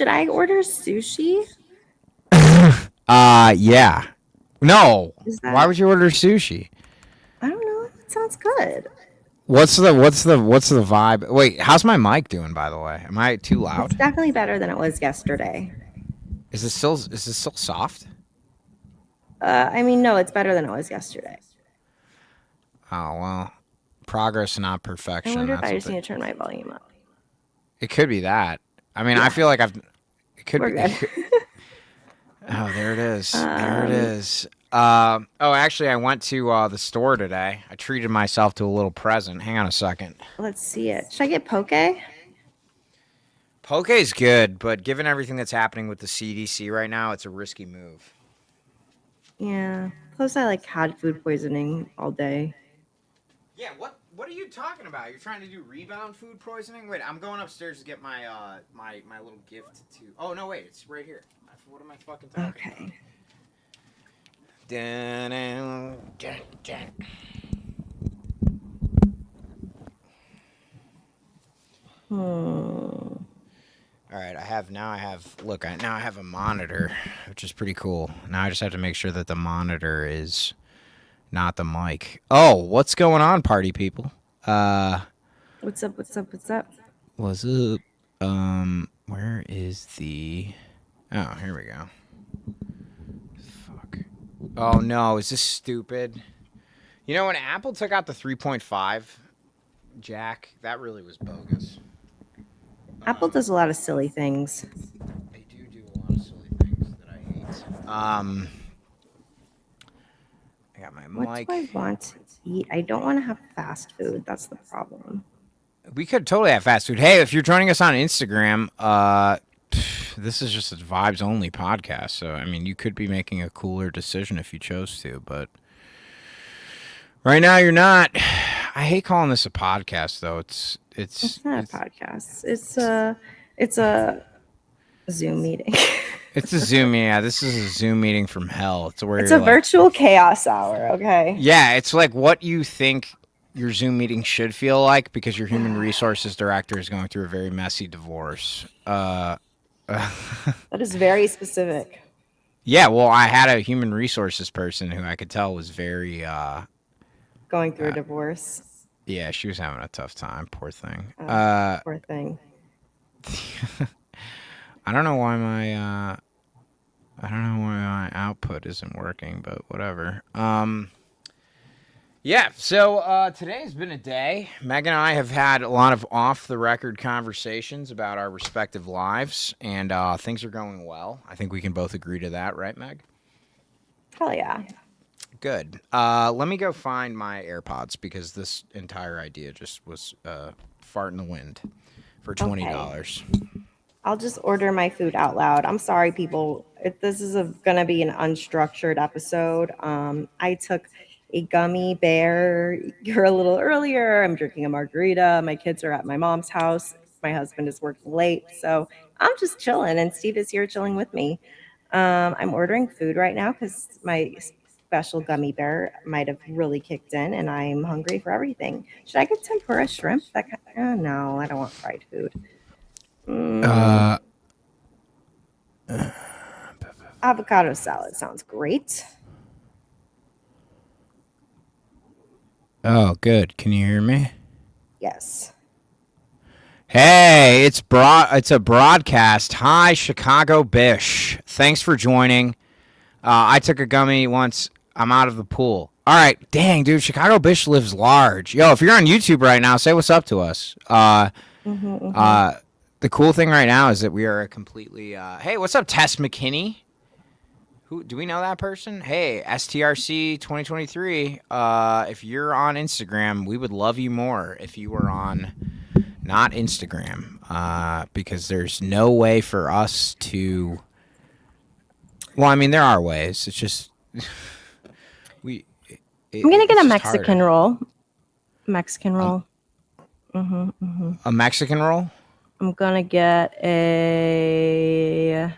should I order sushi? Yeah. No. Is Why that? would you order sushi? I don't know. It sounds good. What's the vibe? Wait, how's my mic doing, by the way? Am I too It's loud? definitely better than it was yesterday. Is this still soft? I mean, no, it's better than it was yesterday. Oh well. Progress, not I perfection. wonder if That's I what just need to turn my volume up. it could be that. I mean, I Yeah, feel like it could we're be it good. could, oh, there it is. There it um, is. Oh, actually, I went to the store today. I treated myself to a little present. Hang on a second. let's see it. Should I get poke? Poke's good, but given everything that's happening with the CDC right now, it's a risky move. Yeah. Plus, I like had food poisoning all day. Yeah, what are you talking about? You're trying to do rebound food poisoning? Wait, I'm going upstairs to get my my little gift to. Oh no, wait, it's right here. What am I fucking talking about? Okay. Dun, dun, dun. Hmm. All right, now I have a monitor, which is pretty cool. Now I just have to make sure that the monitor is not the mic. Oh, what's going on, party people? Uh, What's up? What's up? What's up? what's up? Where is the? Oh, here we go. Fuck. Oh no, is this stupid? You know when Apple took out the 3.5 jack, that really was bogus. Apple does a lot of silly things. They do a lot of silly things that I hate. I got my What do mic. I want to eat? I don't want to have fast food. That's the problem. We could totally have fast food. Hey, if you're joining us on Instagram, this is just a vibes only podcast. So I mean, you could be making a cooler decision if you chose to, but right now you're not. I hate calling this a podcast though. It's not a podcast. It's a Zoom meeting. It's a Zoom. Yeah, this is a Zoom meeting from hell. It's where It's you're a like, virtual chaos hour. Okay. yeah, it's like what you think your Zoom meeting should feel like because your human resources director is going through a very messy divorce. That is very specific. Yeah, well, I had a human resources person who I could tell was very, Going through a divorce. yeah, she was having a tough time. Poor thing. Poor thing. I don't know why my output isn't working, but whatever. Yeah, so today's been a day. Meg and I have had a lot of off-the-record conversations about our respective lives, and things are going well. I think we can both agree to that, right, Meg? Hell yeah. Good. Let me go find my AirPods because this entire idea just was fart in the wind for $20. I'll just order my food out loud. I'm sorry, people. This is gonna be an unstructured episode. I took a gummy bear here a little earlier. I'm drinking a margarita. My kids are at my mom's house. My husband is working late, so I'm just chilling, and Steve is here chilling with me. I'm ordering food right now because my special gummy bear might have really kicked in, and I'm hungry for everything. Should I get tempura shrimp? No, I don't want fried food. Uh, Avocado salad sounds great. oh, good. Can you hear me? Yes. Hey, it's a broadcast. Hi, Chicago Bish. Thanks for joining. I took a gummy once. I'm out of the pool. All right, dang, dude. Chicago Bish lives large. Yo, if you're on YouTube right now, say what's up to us. The cool thing right now is that we are a completely. Hey, what's up, Tess McKinney? Who do we know that person? Hey, STRC 2023. If you're on Instagram, we would love you more if you were on not Instagram, because there's no way for us to. Well, I mean, there are ways. It's just we. I'm gonna get a just Mexican harder. roll. Mexican roll. A Mexican roll. I'm gonna get a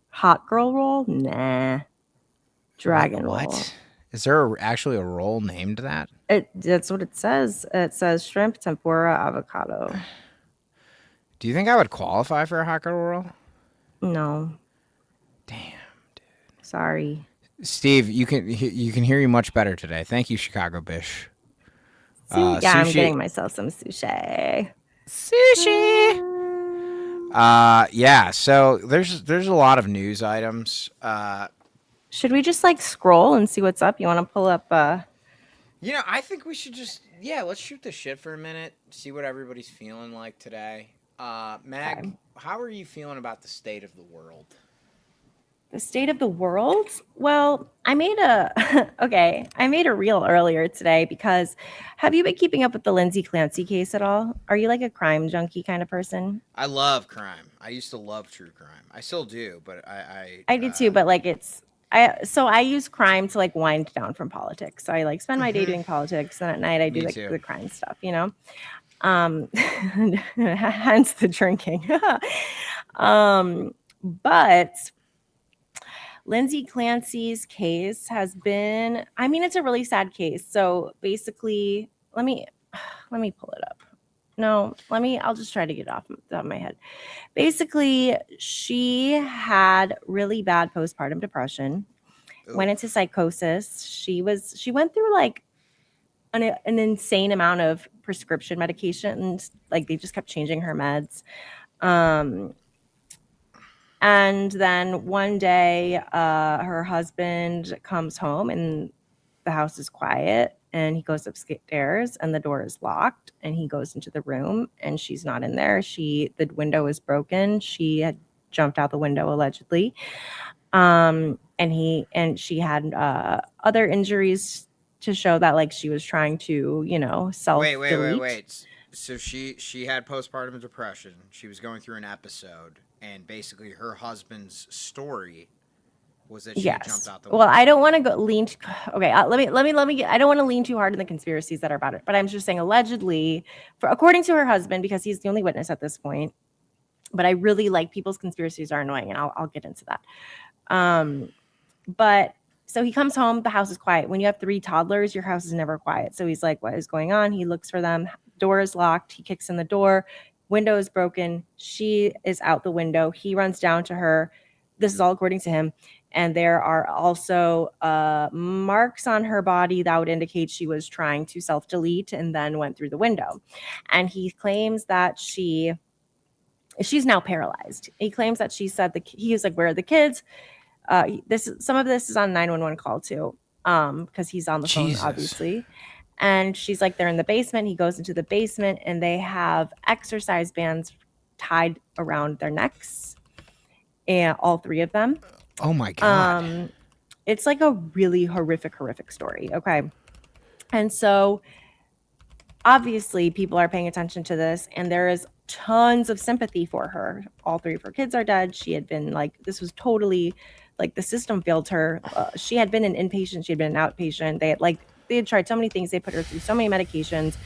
hot girl roll. Nah. Dragon roll. What? Is there actually a roll named that? That's what it says. It says shrimp, tempura, avocado. Do you think I would qualify for a hot girl role? No, Damn. sorry. Steve, you can hear you much better today. Thank you, Chicago Bish. Yeah, I'm Sushi. getting myself some sushi. Sushi. Mm, Yeah. So there's a lot of news items. should we just like scroll and see what's up? You want to pull up? I think we should just let's shoot the shit for a minute. See what everybody's feeling like today. Mag, Okay. how are you feeling about the state of the world? The state of the world? Well, I made a okay. I made a reel earlier today because have you been keeping up with the Lindsay Clancy case at all? Are you like a crime junkie kind of person? I love crime. I used to love true crime. I still do, but I do too, but like I use crime to like wind down from politics. So I like spend my day doing politics, and at night I do Me like too. the crime stuff, you know. Hence the drinking. But Lindsay Clancy's case has been, I mean, it's a really sad case. So basically, let me pull it up. No, I'll just try to get it off the top of my head. Basically, she had really bad postpartum depression, went into psychosis. She went through like an insane amount of prescription medications. Like they just kept changing her meds. And then one day, her husband comes home and the house is quiet. And he goes upstairs and the door is locked. And he goes into the room and she's not in there. The window is broken. She had jumped out the window allegedly. And she had other injuries to show that like she was trying to, self delete. Wait. So she had postpartum depression. She was going through an episode, and basically her husband's story was that she had jumped out the window. Well, I don't want to go lean. Okay, let me get. I don't want to lean too hard in the conspiracies that are about it, but I'm just saying allegedly, according to her husband, because he's the only witness at this point. But I really like people's conspiracies are annoying, and I'll get into that. But so he comes home, the house is quiet. When you have 3 toddlers, your house is never quiet. So he's like, what is going on? He looks for them. Door is locked. He kicks in the door. Window is broken. She is out the window. He runs down to her. This is all according to him. And there are also marks on her body that would indicate she was trying to self-delete and then went through the window. And he claims that she's now paralyzed. He claims that she said he was like, where are the kids? Some of this is on 911 call too, because he's on the phone, obviously. And she's like, they're in the basement. He goes into the basement and they have exercise bands tied around their necks, and all 3 of them. Oh my God. It's like a really horrific story. Okay. And so obviously people are paying attention to this, and there is tons of sympathy for her. All 3 of her kids are dead. She had been like, this was totally like the system failed her. She had been an inpatient. She had been an outpatient. They had tried so many things. They put her through so many medications.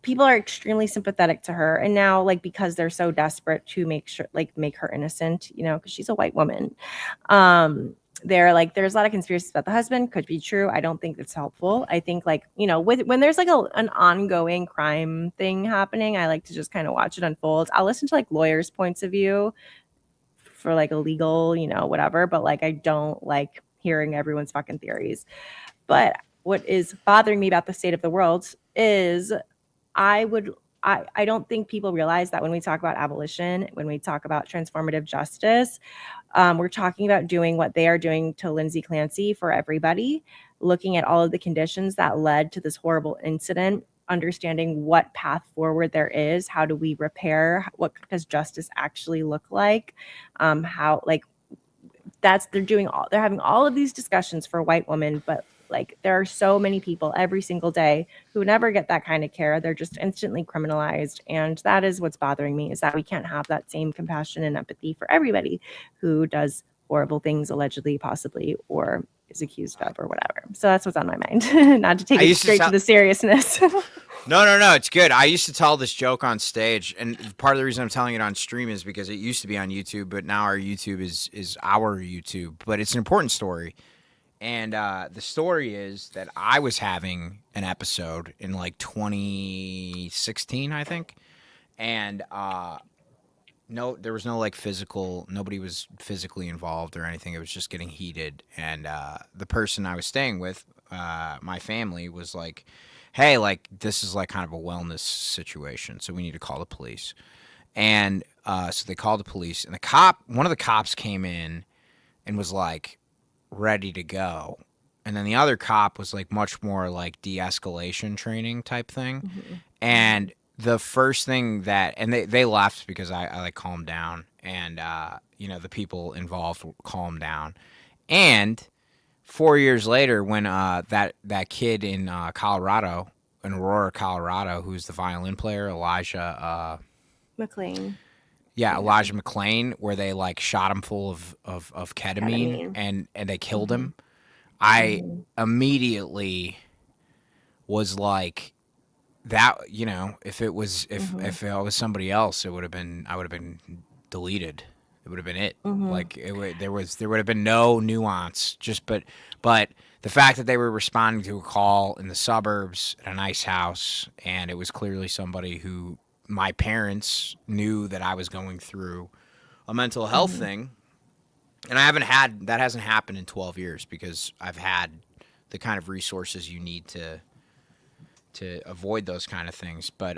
People are extremely sympathetic to her. And now, like, because they're so desperate to make her innocent, because she's a white woman. They're like, there's a lot of conspiracies about the husband. Could be true. I don't think it's helpful. I think when there's like an ongoing crime thing happening, I like to just kind of watch it unfold. I'll listen to like lawyers' points of view for like a legal, whatever. But like, I don't like hearing everyone's fucking theories. But what is bothering me about the state of the world is I don't think people realize that when we talk about abolition, when we talk about transformative justice, we're talking about doing what they are doing to Lindsay Clancy for everybody, looking at all of the conditions that led to this horrible incident, understanding what path forward there is, how do we repair, what does justice actually look like, they're having all of these discussions for white women, but like there are so many people every single day who never get that kind of care. They're just instantly criminalized. And that is what's bothering me, is that we can't have that same compassion and empathy for everybody who does horrible things allegedly, possibly, or is accused of or whatever. So that's what's on my mind. Not to take it straight to the seriousness. No, it's good. I used to tell this joke on stage, and part of the reason I'm telling it on stream is because it used to be on YouTube, but now our YouTube is our YouTube. But it's an important story. And the story is that I was having an episode in like 2016, I think. and no, there was no like physical. Nobody was physically involved or anything. It was just getting heated, and the person I was staying with, my family, was like, "Hey, like this is like kind of a wellness situation, so we need to call the police." And so they called the police, and one of the cops came in and was like ready to go. And then the other cop was like much more like de-escalation training type thing. Mm-hmm. Mm-hmm. And the first thing that, and they left because I like calmed down, and the people involved calmed down. And 4 years later, when that kid in Colorado, in Aurora, Colorado, who's the violin player, Elijah, McLean. yeah, Yeah. Elijah McClain, where they like shot him full of ketamine, Ketamine. and they killed Mm-hmm. him. I Mm-hmm. immediately was like, that, if it was, Mm-hmm. if it was somebody else, I would have been deleted. It would have been it. Mm-hmm. Like there would have been no nuance. But the fact that they were responding to a call in the suburbs at a nice house, and it was clearly somebody who my parents knew that I was going through a mental health Mm-hmm. thing, and that hasn't happened in 12 years because I've had the kind of resources you need to avoid those kind of things. But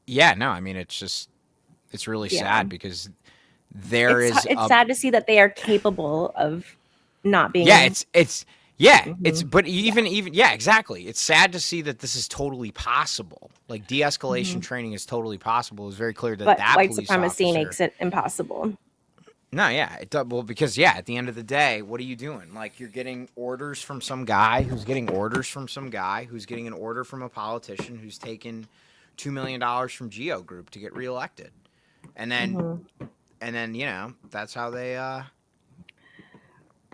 yeah, no, I mean it's really Yeah. sad because there is It's a sad to see that they are capable of not yeah, being. it's Mm-hmm. but Yeah. even yeah, exactly. It's sad to see that this is totally possible. Like Mm-hmm. de-escalation training is totally possible. It's very clear that But that white police supremacy officer. makes it impossible. No, yeah, it does. Well, because yeah, at the end of the day, what are you doing? Like you're getting orders from some guy who's getting orders from some guy who's getting an order from a politician who's taken $2 million from Geo Group to get reelected, and then Mm-hmm. that's how they.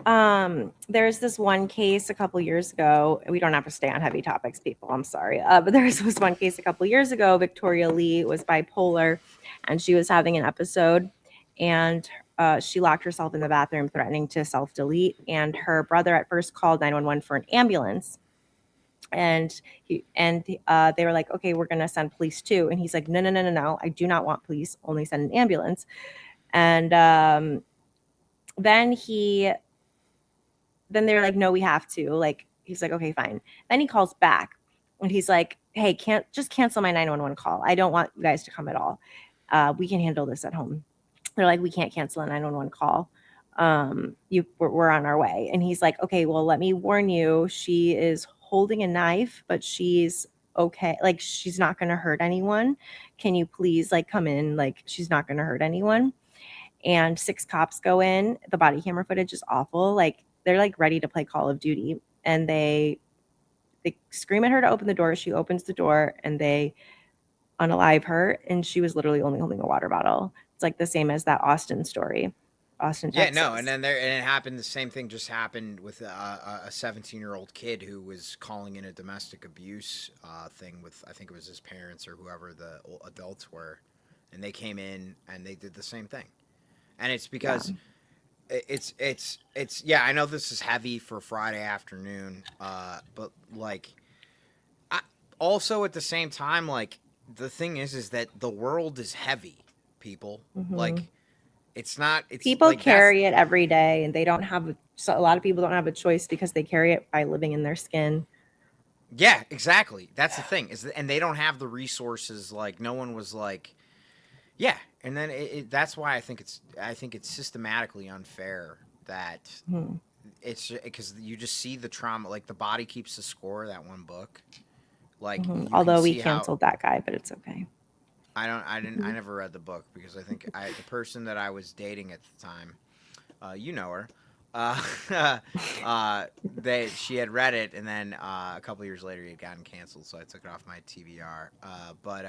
There's this one case a couple years ago. We don't have to stay on heavy topics, people. I'm sorry. But there's this one case a couple years ago. Victoria Lee was bipolar and she was having an episode, and she locked herself in the bathroom, threatening to self delete. And her brother at first called 911 for an ambulance. And they were like, okay, we're going to send police too. And he's like, no, no, no, no, no. I do not want police. Only send an ambulance. And then he then they're like, no, we have to. Like, he's like, okay, fine. Then he calls back and he's like, hey, can't just cancel my 911 call. I don't want you guys to come at all. We can handle this at home. They're like, we can't cancel a 911 call. We're on our way. And he's like, okay, well, let me warn you. She is holding a knife, but she's okay. Like, she's not going to hurt anyone. Can you please like come in? Like, she's not going to hurt anyone. And 6 cops go in. The body camera footage is awful. Like, they're like ready to play Call of Duty, and they scream at her to open the door. She opens the door and they unalive her, and she was literally only holding a water bottle. It's like the same as that Austin story, Austin, Yeah, no, and Texas. then it happened. The same thing just happened with a 17-year-old kid who was calling in a domestic abuse thing with, I think it was his parents or whoever the adults were, and they came in and they did the same thing. And it's Yeah. because it's yeah. I know this is heavy for Friday afternoon, but like, I also at the same time, like the thing is that the world is heavy, people. Hmm. Like it's not. It's People like that's carry it every day, and they don't have. So a lot of people don't have a choice because they carry it by living in their skin. yeah, exactly. That's the thing and they don't have the resources. Like no one was like, yeah, and then that's why I think it's systematically unfair that Hmm. it's because you just see the trauma. Like the body keeps the score. That one book. Like Hmm. you can Although we see how canceled that guy, but it's okay. I never read the book because I think the person that I was dating at the time, you know her, uh, she had read it, and then a couple years later, it had gotten canceled, so I took it off my TBR. But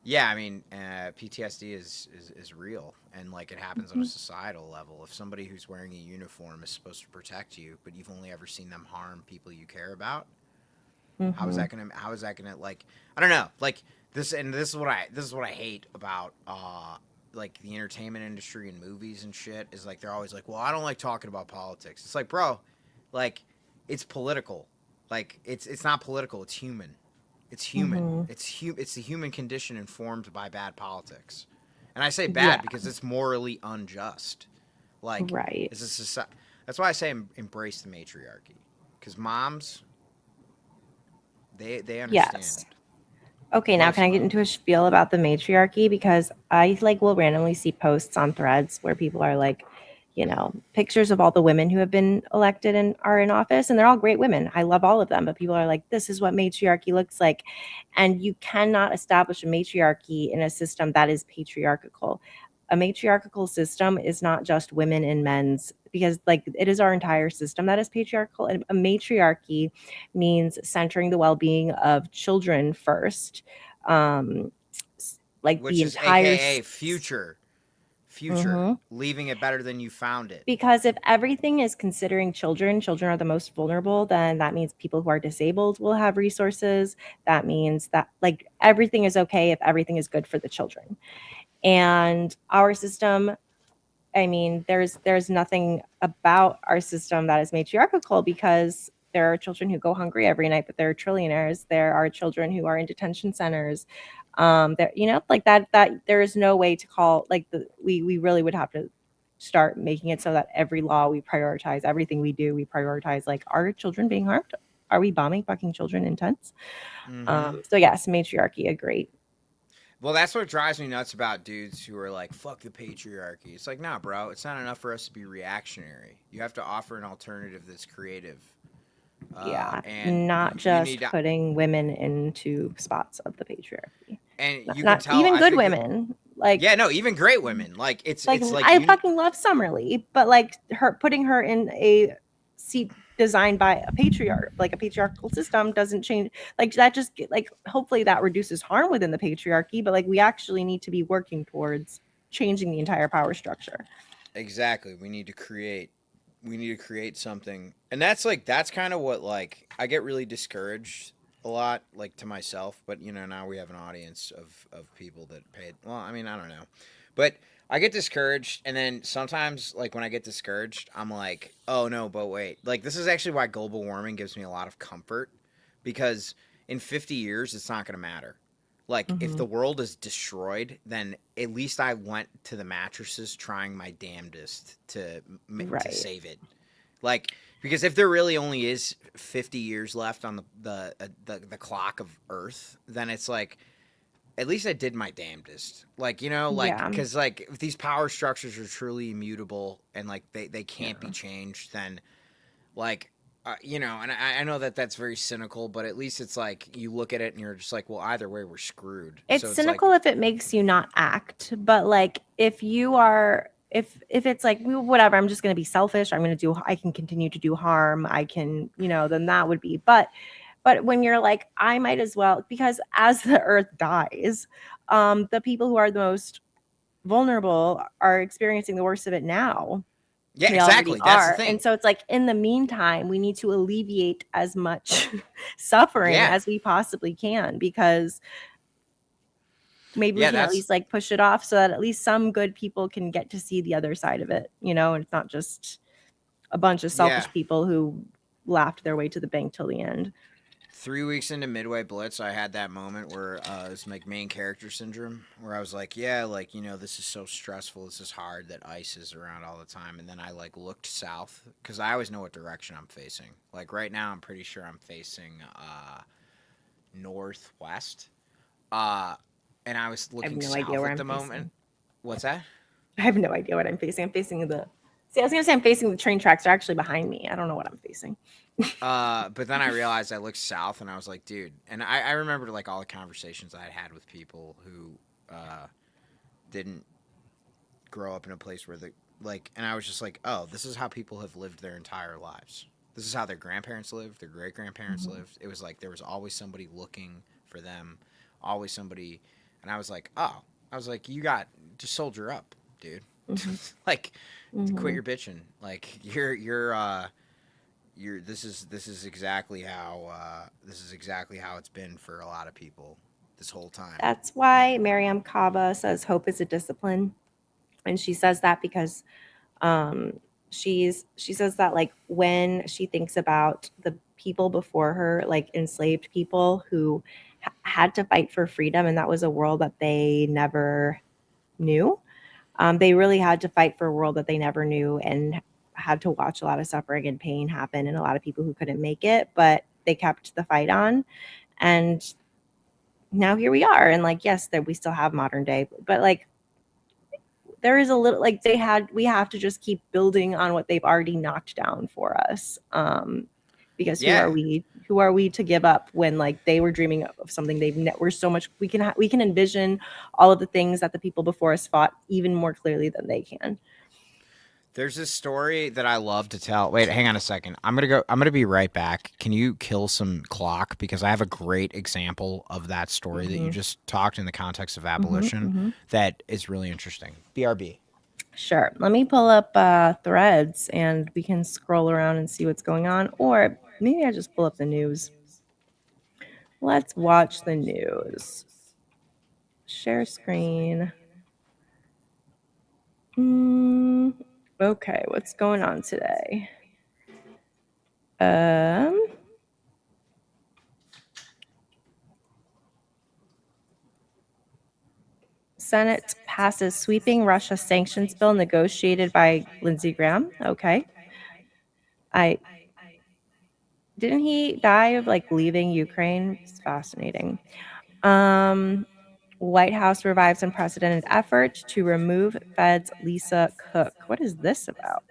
yeah, I mean, PTSD is real, and like it happens on a Mhm. societal level. If somebody who's wearing a uniform is supposed to protect you, but you've only ever seen them harm people you care about, Mhm. how is that gonna like I don't know, like this is what I hate about like the entertainment industry and movies and shit is like they're always like, well, I don't like talking about politics. It's like, bro, like it's political. Like it's not political, it's human. It's human. Hmm. It's the human condition informed by bad politics. And I say bad Yeah, because it's morally unjust. Like, right. is a society. That's why I say embrace the matriarchy. Because moms, they understand. Yes. Okay, now can Most I get moms. into a spiel about the matriarchy? Because I like will randomly see posts on threads where people are like, pictures of all the women who have been elected and are in office, and they're all great women. I love all of them, but people are like, this is what matriarchy looks like. And you cannot establish a matriarchy in a system that is patriarchal. A matriarchal system is not just women and men's, because like it is our entire system that is patriarchal. And a matriarchy means centering the well-being of children first, um like Which the is entire AKA future. Future. Mhm. Leaving it better than you found it. Because if everything is considering children, children are the most vulnerable, then that means people who are disabled will have resources. That means that like everything is okay if everything is good for the children. And our system, I mean, there's nothing about our system that is matriarchal, because there are children who go hungry every night, but they're trillionaires. There are children who are in detention centers. There, like that there is no way to call like we really would have to start making it so that every law we prioritize, everything we do, we prioritize like, are children being harmed? Are we bombing fucking children in tents? Mm-hmm. So yes, matriarchy, a great. Well, that's what drives me nuts about dudes who are like, fuck the patriarchy. It's like, nah, bro, it's not enough for us to be reactionary. You have to offer an alternative that's creative. Yeah, And not you need just to, putting women into spots of the patriarchy. and Not, you can not tell, even I good think that, women. Like, yeah, no, even great women. like It's like I you, fucking love Summerly, but like her putting her in a seat designed by a patriarch, like a patriarchal system, doesn't change. Like that just like hopefully that reduces harm within the patriarchy, but like we actually need to be working towards changing the entire power structure. exactly. We need to create something. And that's kind of what, like, I get really discouraged a lot, like, to myself, but now we have an audience of people that paid. Well, I mean, I don't know. But I get discouraged, and then sometimes, like, when I get discouraged, I'm like, oh no, but wait. Like, this is actually why global warming gives me a lot of comfort, because in 50 years, it's not going to matter. Like, if Mm-hmm. the world is destroyed, then at least I went to the mattresses trying my damnedest to Right. save it. Like, because if there really only is 50 years left on the clock of Earth, then it's like, at least I did my damnedest. Like, like, Yeah. because, like, if these power structures are truly immutable and, like, they can't be Yeah. changed, then, like, and I know that that's very cynical, but at least it's like you look at it and you're just like, well, either way, we're screwed. It's So it's like, cynical if it makes you not act, but like if you are if it's like, "Well, whatever, I'm just going to be selfish, I can continue to do harm, I can, then that would be. But when you're like, I might as well, because as the earth dies, the people who are the most vulnerable are experiencing the worst of it now. yeah, They already exactly. That's the are. And thing. so it's like in the meantime, we need to alleviate as much suffering Yeah. as we possibly can, because maybe we Yeah, can at that's least like push it off so that at least some good people can get to see the other side of it, and it's not just a bunch of yeah. selfish people who laughed their way to the bank till the end. 3 weeks into Midway Blitz, I had that moment where it's like main character syndrome, where I was like, yeah, like, this is so stressful, this is hard that ice is around all the time. And then I like looked south because I always know what direction I'm facing. Like right now, I'm pretty sure I'm facing northwest. Uh, and I was I have looking no idea south where at I'm the moment. facing. What's that? I have no idea what I'm facing. I'm facing the See, I was gonna say I'm facing the train tracks. They're actually behind me. I don't know what I'm facing. But then I realized I looked south and I was like, dude. And I remembered like all the conversations I had had with people who didn't grow up in a place where and I was just like, oh, this is how people have lived their entire lives. This is how their grandparents lived, their great grandparents Mhm. lived. It was like there was always somebody looking for them, always somebody. And I was like, oh, I was like, you got just soldier up, dude. Mhm. Like, quit Mhm. your bitching. Like you're this is exactly how it's been for a lot of people this whole time. That's why Miriam Kaba says hope is a discipline, and she says that because um she says that like when she thinks about the people before her, like enslaved people who had to fight for freedom, and that was a world that they never knew. They really had to fight for a world that they never knew and had to watch a lot of suffering and pain happen and a lot of people who couldn't make it, but they kept the fight on. And now here we are. And like, yes, that we still have modern day, but like there is a little like we have to just keep building on what they've already knocked down for us. Because Yeah. who are we to give up when like they were dreaming of something we're so much we can envision all of the things that the people before us fought even more clearly than they can. There's this story that I love to tell. Wait, hang on a second. I'm gonna be right back. Can you kill some clock, because I have a great example of that story that you just talked in the context of abolition that is really interesting. BRB. Sure. Let me pull up threads and we can scroll around and see what's going on. Or maybe I just pull up the news. Let's watch the news. Share screen. Okay, what's going on today? Senate passes sweeping Russia sanctions bill negotiated by Lindsey Graham. Okay. Didn't he die of like leaving Ukraine? It's fascinating. White House revives unprecedented effort to remove Fed's Lisa Cook. What is this about?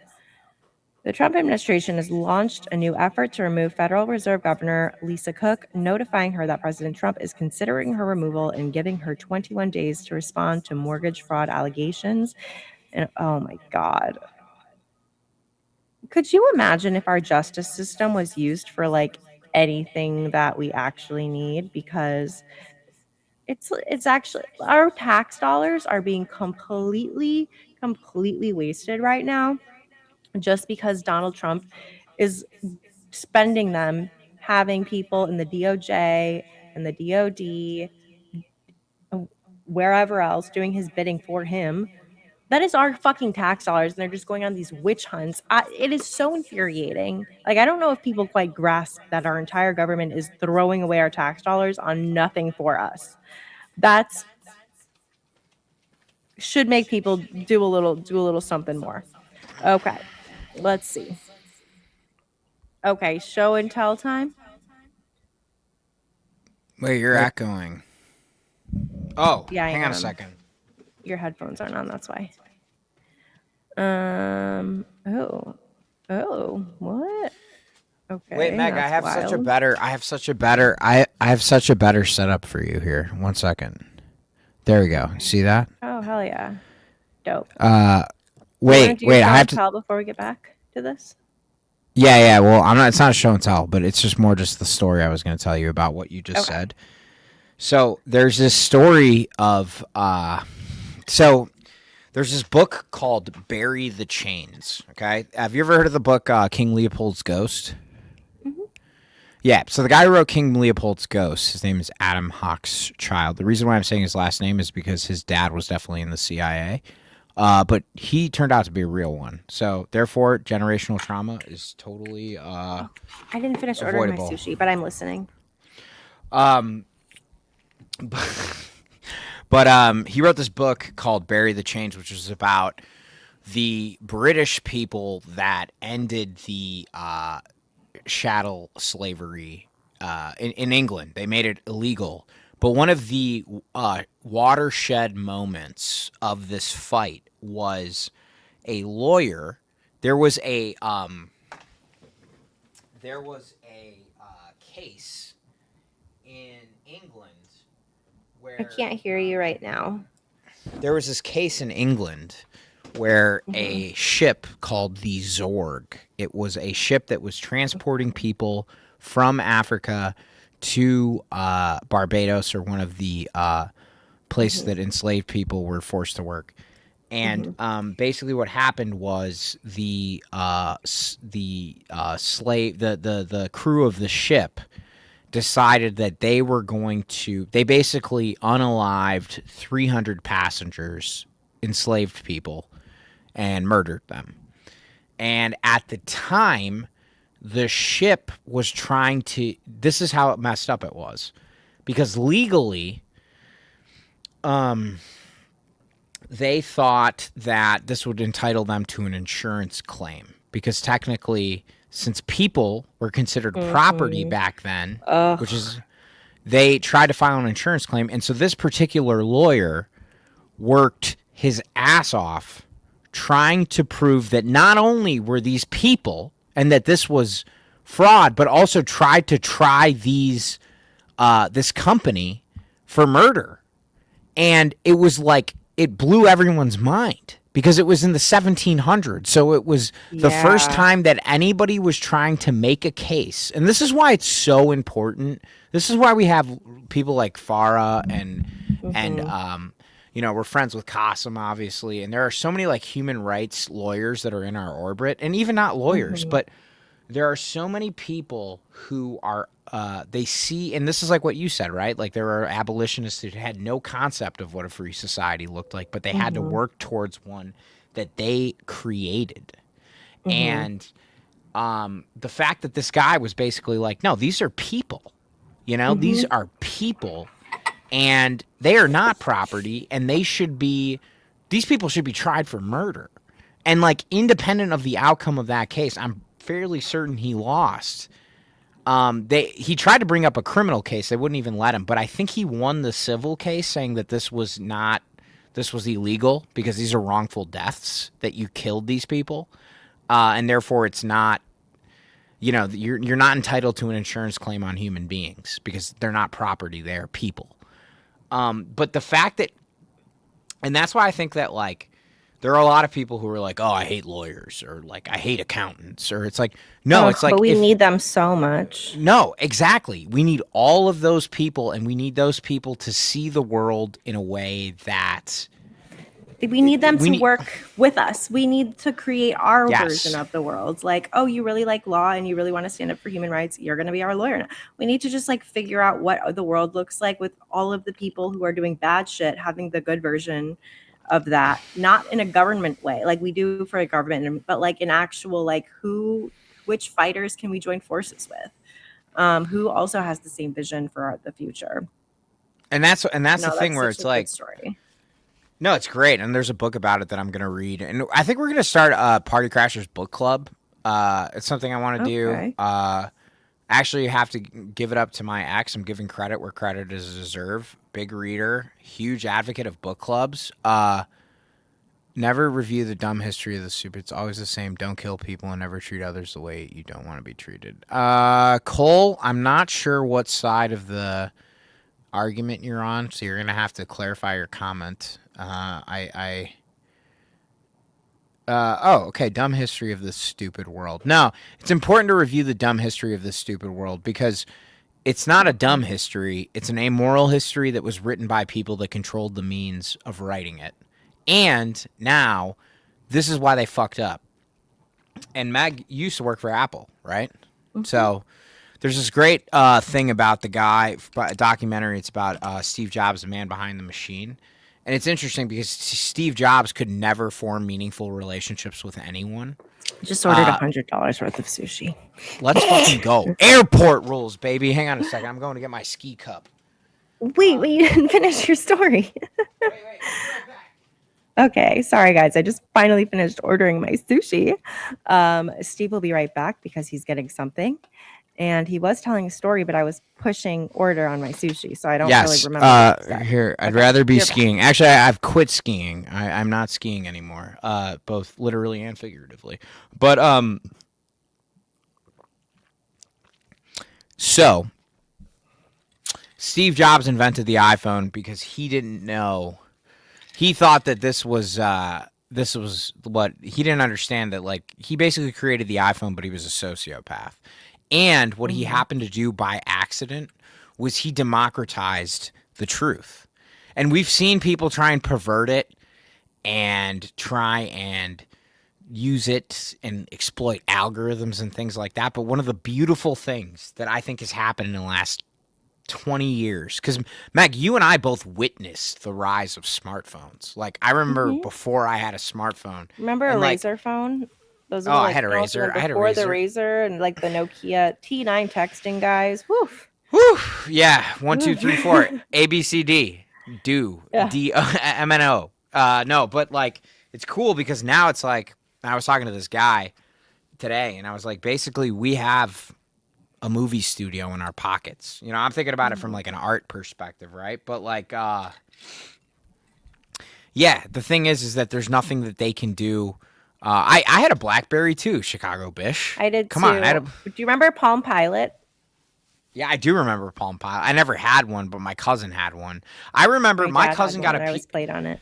The Trump administration has launched a new effort to remove Federal Reserve Governor Lisa Cook, notifying her that President Trump is considering her removal and giving her 21 days to respond to mortgage fraud allegations. And oh my God. Could you imagine if our justice system was used for like anything that we actually need? Because it's actually our tax dollars are being completely wasted right now just because Donald Trump is spending them, having people in the DOJ and the DOD, wherever else, doing his bidding for him. That is our fucking tax dollars, and they're just going on these witch hunts. It is so infuriating. Like, I don't know if people quite grasp that our entire government is throwing away our tax dollars on nothing for us. That's should make people do a little something more. Okay, let's see. Okay, show and tell time. Wait, you're echoing. Oh, Yeah, hang on a second. Your headphones aren't on, that's why. What? Okay. Wait, Meg, I have wild. such a better setup for you here. 1 second. There we go. See that? Oh, hell yeah. Dope. Wait, I have to tell before we get back to this. Yeah. Well, it's not a show and tell, but it's just more just the story I was going to tell you about what you just said. So there's this story of so there's this book called Bury the Chains. Okay, have you ever heard of the book King Leopold's Ghost? Mm-hmm. Yeah. So the guy who wrote King Leopold's Ghost, his name is Adam Hochschild. The reason why I'm saying his last name is because his dad was definitely in the CIA. But he turned out to be a real one. So, therefore, generational trauma is totally I didn't finish avoidable. Ordering my sushi, but I'm listening. But he wrote this book called Bury the Chains, which was about the British people that ended the chattel slavery in England. They made it illegal. But one of the watershed moments of this fight was a lawyer. There was a case in England where I can't hear you right now. There was this case in England where a ship called the Zorg. It was a ship that was transporting people from Africa to Barbados, or one of the places that enslaved people were forced to work. And basically, what happened was the crew of the ship decided that they were going to. They basically unalived 300 passengers, enslaved people, and murdered them. And at the time, the ship was trying to. This is how messed up it was. because legally, they thought that this would entitle them to an insurance claim because technically, since people were considered property back then, Ugh. which is they tried to file an insurance claim, and so this particular lawyer worked his ass off trying to prove that not only were these people and that this was fraud, but also tried to try these this company for murder. And it was like it blew everyone's mind because it was in the 1700s. So it was the first time that anybody was trying to make a case. And this is why it's so important. This is why we have people like Farah and we're friends with Qasim, obviously. And there are so many like human rights lawyers that are in our orbit, and even not lawyers, but there are so many people who are they see, and this is like what you said, right? Like there are abolitionists who had no concept of what a free society looked like, but they had to work towards one that they created. And the fact that this guy was basically like, no, these are people, these are people, and they are not property, and these people should be tried for murder. And like independent of the outcome of that case, I'm fairly certain he lost. He tried to bring up a criminal case. They wouldn't even let him, but I think he won the civil case saying that this was illegal because these are wrongful deaths, that you killed these people. And therefore it's not, you're not entitled to an insurance claim on human beings because they're not property. They're people. But the fact that, and that's why I think that like, there are a lot of people who are like, oh, I hate lawyers, or like, I hate accountants, or it's like, no, it's like, but we need them so much. No, exactly. We need all of those people, and we need those people to see the world in a way that we need them to work with us. We need to create our version of the world. Like, oh, you really like law and you really want to stand up for human rights. You're going to be our lawyer now. We need to just like figure out what the world looks like with all of the people who are doing bad shit, having the good version of that, not in a government way like we do for a government, but like an actual like which fighters can we join forces with, who also has the same vision for the future. And that's the thing where it's like, story. No, it's great, and there's a book about it that I'm gonna read, and I think we're gonna start a Party Crashers book club. It's something I want to do. Actually, you have to give it up to my ex. I'm giving credit where credit is deserved. Big reader, huge advocate of book clubs. Never review the dumb history of the stupid. It's always the same. Don't kill people and never treat others the way you don't want to be treated. Cole, I'm not sure what side of the argument you're on, so you're going to have to clarify your comment. Okay. Dumb history of this stupid world. No, it's important to review the dumb history of this stupid world because it's not a dumb history. It's an amoral history that was written by people that controlled the means of writing it. And now this is why they fucked up. And Meg used to work for Apple, right? So there's this great thing about the guy, a documentary. It's about Steve Jobs, the man behind the machine. And it's interesting because Steve Jobs could never form meaningful relationships with anyone. Just ordered $100 worth of sushi. Let's fucking go. Airport rules, baby. Hang on a second. I'm going to get my ski cup. Wait, you didn't finish your story. wait. Okay, sorry guys. I just finally finished ordering my sushi. Steve will be right back because he's getting something. And he was telling a story, but I was pushing order on my sushi, so I don't really remember. Here, I'd rather be skiing. Actually, I've quit skiing. I'm not skiing anymore, both literally and figuratively. But so Steve Jobs invented the iPhone because he didn't know. He thought that this was what he didn't understand, that like he basically created the iPhone, but he was a sociopath. And what he happened to do by accident was he democratized the truth. And we've seen people try and pervert it and try and use it and exploit algorithms and things like that. But one of the beautiful things that I think has happened in the last 20 years, because Meg, you and I both witnessed the rise of smartphones. Like I remember before I had a smartphone. Remember a Razr phone? Those I had a Razr. Before the Razr and like the Nokia T9 texting guys. Woof. Whew, yeah, 1, 2, 3, 4, A B C D, do Yeah. D M N O. No, but like it's cool because now it's like I was talking to this guy today, and I was like, basically, we have a movie studio in our pockets. You know, I'm thinking about it from Mhm. like an art perspective, right? But like, yeah, the thing is that there's nothing that they can do. I had a BlackBerry too, Chicago Bish. I did Come on, I had too. a Do you remember Palm Pilot? yeah, I do remember Palm Pilot. I never had one, but my cousin had one. I remember My dad had one, and I was played on it.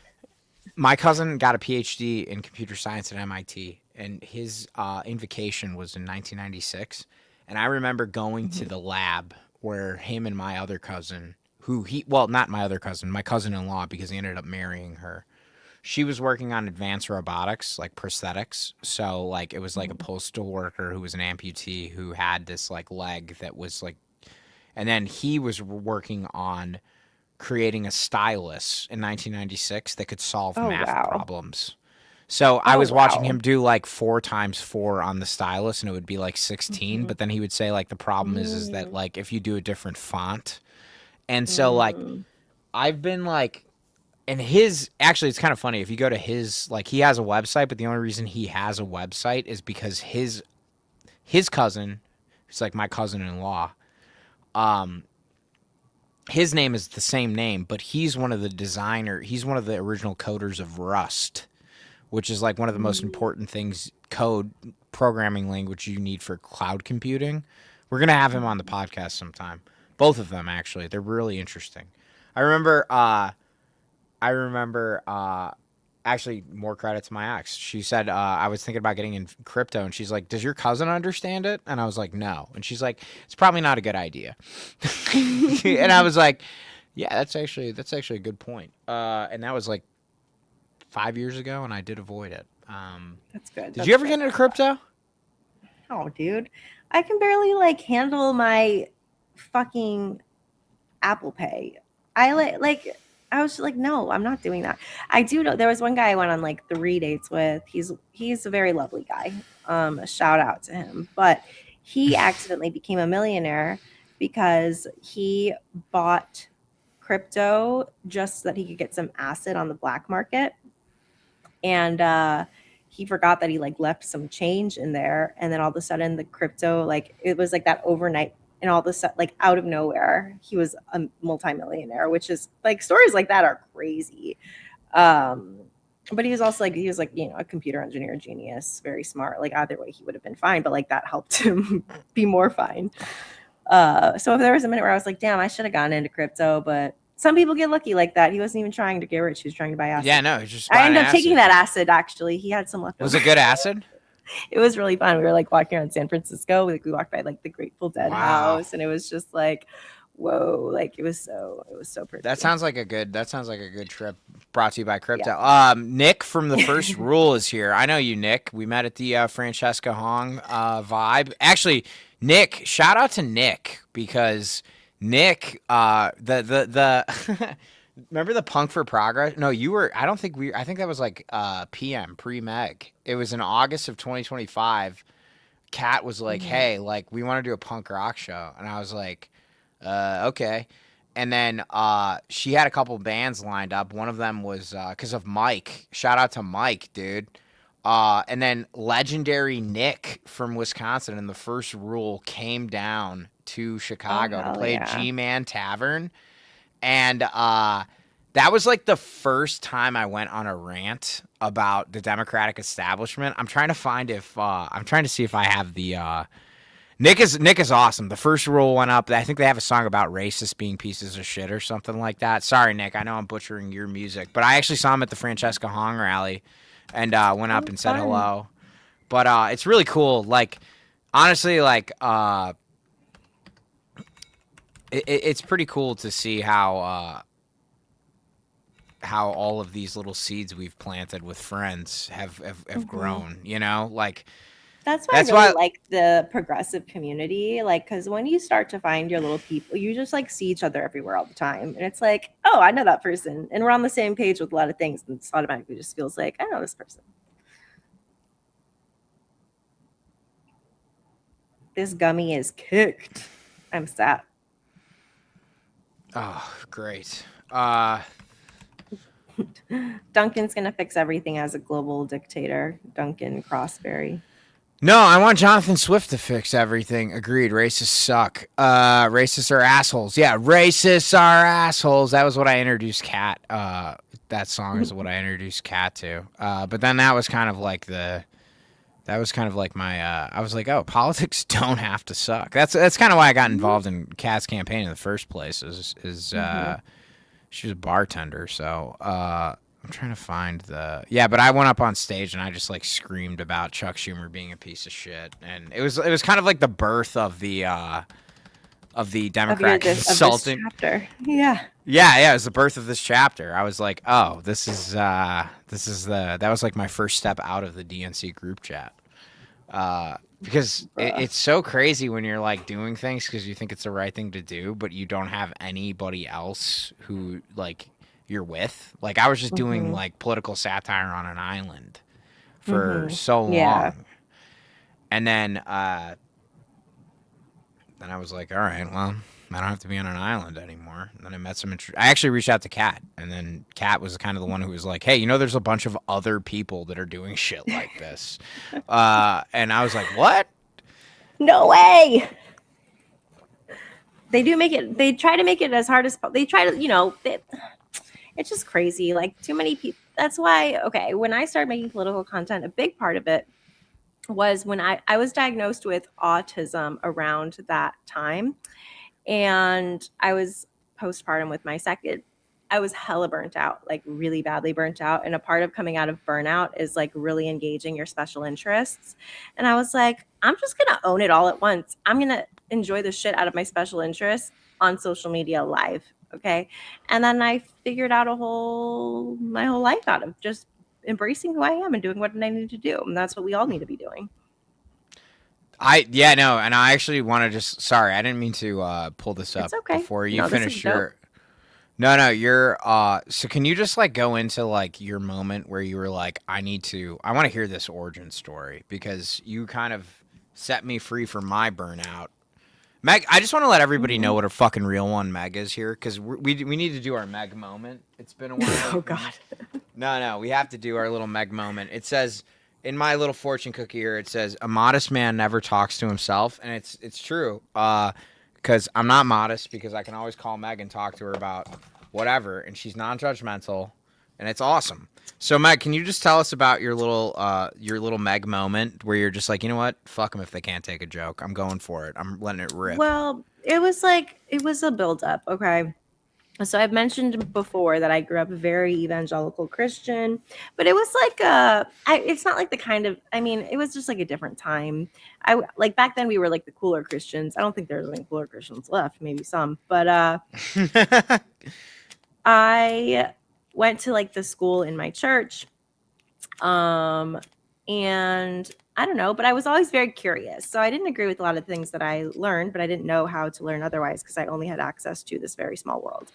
my cousin got a PhD in computer science at MIT, and his invocation was in 1996. And I remember going to Mhm. the lab where him and my other cousin, who he, well, not my other cousin, my cousin in law, because he ended up marrying her. She was working on advanced robotics, like prosthetics. So, like, it was like a Mhm. postal worker who was an amputee who had this, like, leg that was like, and then he was working on creating a stylus in 1996 that could solve Oh math wow. problems. So I Oh was watching wow. him do like 4 times 4 on the stylus, and it would be like 16. Mhm. But then he would say like the problem is that Mm. like if you do a different font, and so like Mm. I've been like, and his actually it's kind of funny if you go to his like he has a website, but the only reason he has a website is because his cousin, who's like my cousin-in-law, um, his name is the same name, but he's one of the designer. He's one of the original coders of Rust, which is like one of the most Mm. important things code programming language you need for cloud computing. We're gonna have him on the Mhm. podcast sometime. Both of them actually. They're really interesting. I remember. I remember. Actually, more credit to my ex. She said I was thinking about getting in crypto, and she's like, "Does your cousin understand it?" And I was like, "No." And she's like, "It's probably not a good idea." And I was like, "Yeah, that's actually a good point." And that was like 5 years ago, and I did avoid it. That's good. Did you That's ever good. get into crypto? Oh, dude, I can barely like handle my fucking Apple Pay. I I was just like, no, I'm not doing that. I do know there was one guy I went on like 3 dates with. He's a very lovely guy. A shout out to him. But he accidentally became a millionaire because he bought crypto just so that he could get some acid on the black market. And he forgot that he like left some change in there, and then all of a sudden the crypto, like, it was like that overnight, and all of a sudden, like, out of nowhere, he was a multimillionaire, which is like, stories like that are crazy. um but he was like, a computer engineer genius, very smart. Like, either way he would have been fine, but like that helped him be more fine. So if there was a minute where I was like, damn, I should have gone into crypto, but some people get lucky like that. He wasn't even trying to get rich. He was trying to buy Yeah, acid. no, it's just I buying ended up taking acid. that acid, actually. He had some left Was over. it good acid? It was really fun. We were like walking around San Francisco. Like, we walked by like the Grateful Dead Wow. house, and it was just like, whoa, like it was so That pretty. sounds like a good. That sounds like a good trip. Brought to you by Yeah. Crypto. Nick from the First Rule is here. I know you, Nick. We met at the Francesca Hong vibe. Actually, Nick. Shout out to Nick because Nick. The remember the Punk for Progress? No, you were. I don't think we. I think that was like PM pre Meg. It was in August of 2025. Kat was like, Mhm. "Hey, like we want to do a punk rock show," and I was like, okay." And then she had a couple bands lined up. One of them was because of Mike. Shout out to Mike, dude. And then legendary Nick from Wisconsin in the First Rule came down to Oh, Chicago to hell play at yeah. G Man Tavern, and that was like the first time I went on a rant about the Democratic establishment. I'm trying to see if I have the Nick is awesome. The First Rule went up. I think they have a song about racists being pieces of shit or something like that. Sorry, Nick. I know I'm butchering your music, but I actually saw him at the Francesca Hong rally and went up Oh, and said fun. hello. But it's really cool. Like honestly, like it's pretty cool to see how all of these little seeds we've planted with friends have Mhm. grown. You know, like That's why I that's really why. like the progressive community. Like, because when you start to find your little people, you just like see each other everywhere all the time. And it's like, oh, I know that person. And we're on the same page with a lot of things. And it's automatically just feels like, I know this person. This gummy is cooked. I'm sad. Oh, great. Duncan's gonna fix everything as a global dictator. Duncan Crossberry. No, I want Jonathan Swift to fix everything. Agreed. Racists suck. Racists are assholes. Yeah, racists are assholes. That was what I introduced Kat. That song is what I introduced Kat to. But then that was kind of like my. I was like, oh, politics don't have to suck. That's kind of why I got involved in Kat's campaign in the first place. She was a bartender, so I'm trying to find but I went up on stage and I just like screamed about Chuck Schumer being a piece of shit, and it was kind of like the birth of the Democrat consultant. Of this chapter. Yeah. Yeah, it was the birth of this chapter. I was like, oh, that was like my first step out of the DNC group chat. Because it's so crazy when you're like doing things because you think it's the right thing to do, but you don't have anybody else who like you're with. Like I was just doing like political satire on an island for so long, and then I was like, all right, well, I don't have to be on an island anymore. And then I met I actually reached out to Kat, and then Kat was kind of the one who was like, hey, there's a bunch of other people that are doing shit like this. And I was like, what? No way. They do make it. They try to make it as hard as they try to. It's just crazy. Like too many people. That's why. Okay, when I started making political content, a big part of it was when I was diagnosed with autism around that time, and I was postpartum with my second. I was hella burnt out, like really badly burnt out. And a part of coming out of burnout is like really engaging your special interests. And I was like, I'm just going to own it all at once. I'm going to enjoy the shit out of my special interests on social media live. Okay. And then I figured out my whole life out of just embracing who I am and doing what I need to do. And that's what we all need to be doing. And I actually want to sorry, I didn't mean to pull this up before you finish your. No, you're so can you just like go into like your moment where you were like, I want to hear this origin story because you kind of set me free from my burnout. Meg, I just want to let everybody know what a fucking real one Meg is here because we need to do our Meg moment. It's been a while. Oh God. No, we have to do our little Meg moment. It says in my little fortune cookie here, it says a modest man never talks to himself, and it's true. Because I'm not modest because I can always call Meg and talk to her about whatever, and she's non-judgmental, and it's awesome. So Meg, can you just tell us about your little Meg moment where you're just like, you know what, fuck them if they can't take a joke. I'm going for it. I'm letting it rip. Well, it was a build-up. Okay. So I've mentioned before that I grew up very evangelical Christian, but it was like it's not like the kind of, it was just like a different time. Like back then we were like the cooler Christians. I don't think there's any cooler Christians left, maybe some, but I went to like the school in my church, and I don't know, but I was always very curious. So I didn't agree with a lot of things that I learned, but I didn't know how to learn otherwise because I only had access to this very small world.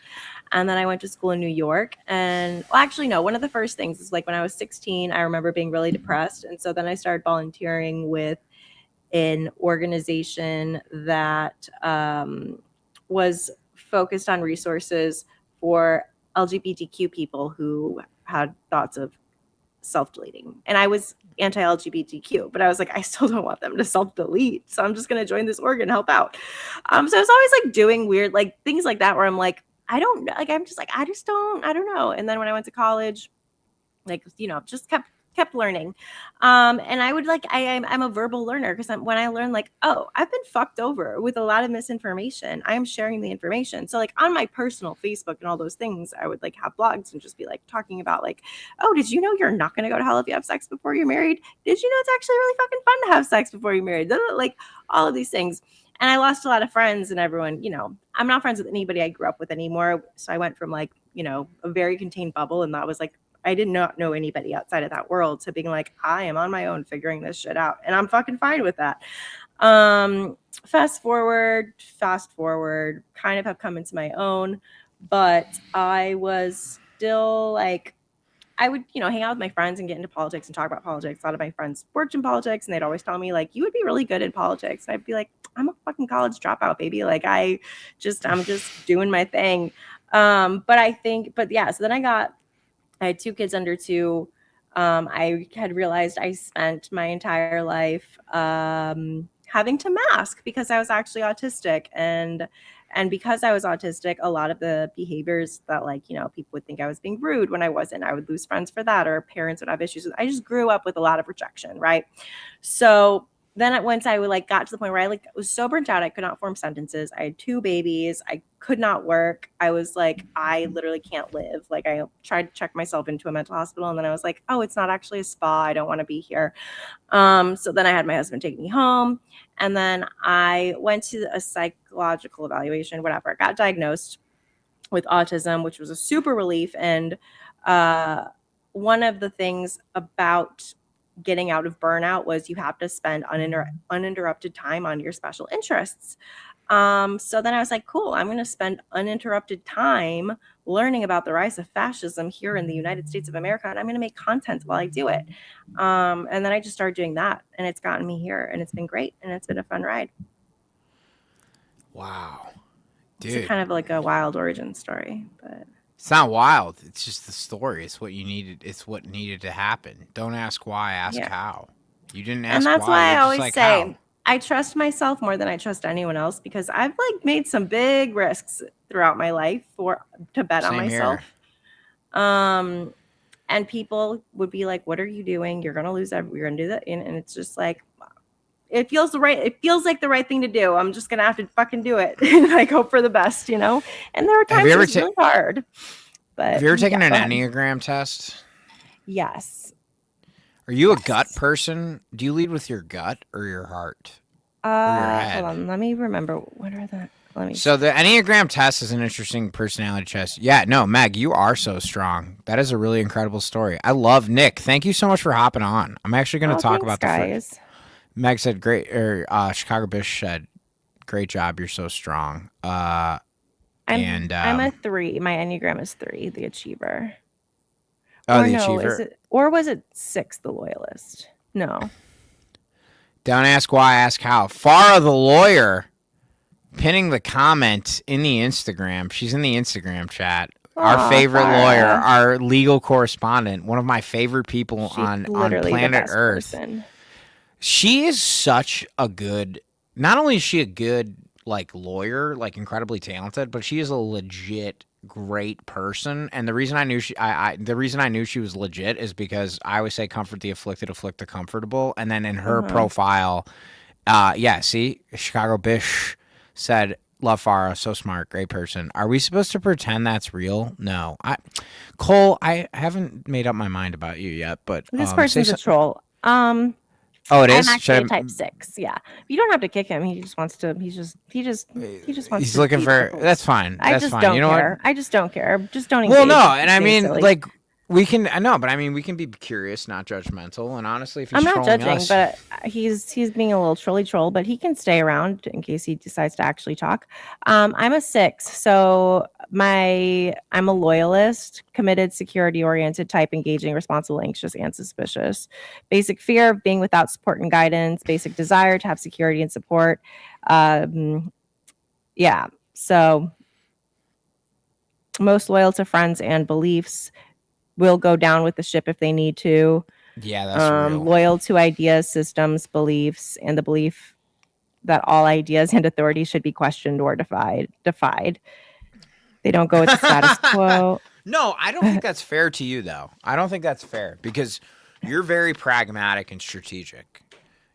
And then I went to school in New York. And well, actually, no, one of the first things is like when I was 16, I remember being really depressed. And so then I started volunteering with an organization that was focused on resources for LGBTQ people who had thoughts of self-deleting. And I was anti-LGBTQ, but I was like, I still don't want them to self-delete. So I'm just going to join this org and help out. So I was always like doing weird, like things like that, where I'm like, I don't know. Like, I'm just like, I don't know. And then when I went to college, like, just kept learning. And I would like, I'm a verbal learner because when I learn like, oh, I've been fucked over with a lot of misinformation, I am sharing the information. So like on my personal Facebook and all those things, I would like have blogs and just be like talking about like, oh, did you know you're not going to go to hell if you have sex before you're married? Did you know it's actually really fucking fun to have sex before you're married? Like all of these things. And I lost a lot of friends and everyone, I'm not friends with anybody I grew up with anymore. So I went from like, a very contained bubble. And that was like, I did not know anybody outside of that world. So being like, I am on my own figuring this shit out. And I'm fucking fine with that. Fast forward, kind of have come into my own. But I was still like, I would, hang out with my friends and get into politics and talk about politics. A lot of my friends worked in politics, and they'd always tell me like, you would be really good in politics. And I'd be like, I'm a fucking college dropout, baby. Like I'm just doing my thing. But yeah, so then I had 2 kids under 2. I had realized I spent my entire life having to mask because I was actually autistic, and because I was autistic, a lot of the behaviors that people would think I was being rude when I wasn't. I would lose friends for that, or parents would have issues with. I just grew up with a lot of rejection, right? So then once I would got to the point where I was so burnt out, I could not form sentences. I had 2 babies. I could not work. I was like, I literally can't live. I tried to check myself into a mental hospital, and then I was like, oh, it's not actually a spa. I don't want to be here. So then I had my husband take me home, and then I went to a psychological evaluation, whatever. I got diagnosed with autism, which was a super relief. And one of the things about getting out of burnout was you have to spend uninterrupted time on your special interests. So then I was like, cool, I'm going to spend uninterrupted time learning about the rise of fascism here in the United States of America, and I'm going to make content while I do it. And then I just started doing that, and it's gotten me here, and it's been great, and it's been a fun ride. Wow. Dude. It's kind of like a wild origin story, but it's not wild. It's just the story. It's what you needed. It's what needed to happen. Don't ask why, ask how. You didn't ask why. And that's why I always say, how. I trust myself more than I trust anyone else, because I've made some big risks throughout my life to bet on myself. Here. And people would be like, what are you doing? You're going to lose you're going to do that. And it's just like, it feels like the right thing to do. I'm just going to have to fucking do it. And hope for the best, And there are times it's really hard. But have you ever taken an Enneagram test? Yes. Are you a gut person? Do you lead with your gut or your heart? Or your head? Hold on. Let me remember. What are the... So the Enneagram test is an interesting personality test. Yeah, no, Meg, you are so strong. That is a really incredible story. I love Nick. Thank you so much for hopping on. I'm actually going to talk about guys. Meg said great, or Chicago Bish said, great job. You're so strong. I'm a 3. My Enneagram is 3, the achiever. Oh, the achiever. Or was it 6, the loyalist? No. Don't ask why, ask how. Farah the lawyer pinning the comment in the Instagram. She's in the Instagram chat. Our favorite lawyer, our legal correspondent, one of my favorite people on planet Earth. Person. She is such a good, not only is she a good lawyer, incredibly talented, but she is a legit great person. And the reason I knew she was legit is because I always say comfort the afflicted, afflict the comfortable. And then in her profile, see, Chicago Bish said, love Farah, so smart, great person. Are we supposed to pretend that's real? No. Cole, I haven't made up my mind about you yet, but this person's a troll. Oh, it is. I'm actually a type 6. Yeah, you don't have to kick him. He just wants to. He just wants. He's looking for. That's fine. That's fine. You know what? I just don't care. Just don't engage. Well, no, and I mean, silly. We can. I know, but I mean, we can be curious, not judgmental. And honestly, if he's I'm not judging, us, but he's being a little troll. But he can stay around in case he decides to actually talk. I'm a 6, so I'm a loyalist, committed, security-oriented type, engaging, responsible, anxious, and suspicious. Basic fear of being without support and guidance. Basic desire to have security and support. Yeah. So most loyal to friends and beliefs. Will go down with the ship if they need to. Yeah, that's real. Loyal to ideas, systems, beliefs, and the belief that all ideas and authority should be questioned or defied. They don't go with the status quo. No, I don't think that's fair to you, though. I don't think that's fair because you're very pragmatic and strategic.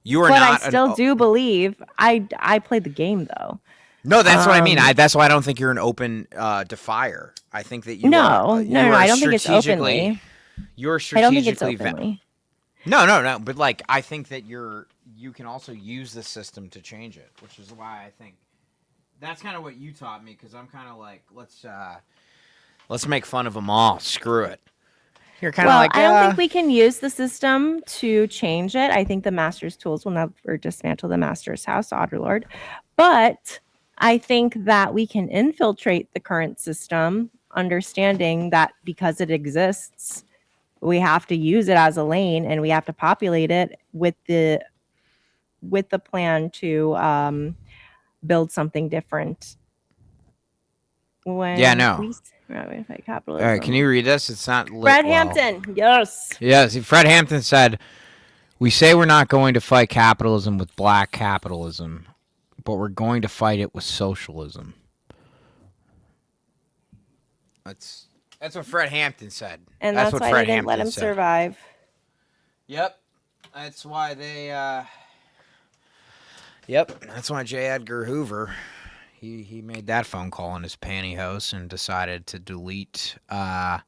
You are not. But I still do believe I play the game, though. No, that's what I mean. That's why I don't think you're an open defier. I think that you No, I don't think it's openly. You're strategically. I don't think it's openly. No. But I think that you can also use the system to change it, which is why I think that's kind of what you taught me. Because I'm kind of like, let's make fun of them all. Screw it. You're kind of I don't think we can use the system to change it. I think the master's tools will never dismantle the master's house, Otterlord. But I think that we can infiltrate the current system, understanding that because it exists, we have to use it as a lane, and we have to populate it with the plan to build something different. When Yeah, no. we fight All capitalism. right, can you read this? It's not lit Fred well. Hampton, yes. Yeah, see, Fred Hampton said, "We say we're not going to fight capitalism with black capitalism, but we're going to fight it with socialism." That's what Fred Hampton said. And that's what why Fred they didn't let Hampton him said. survive. Yep, that's why they. Yep, that's why J. Edgar Hoover, he made that phone call in his pantyhose and decided to delete Fred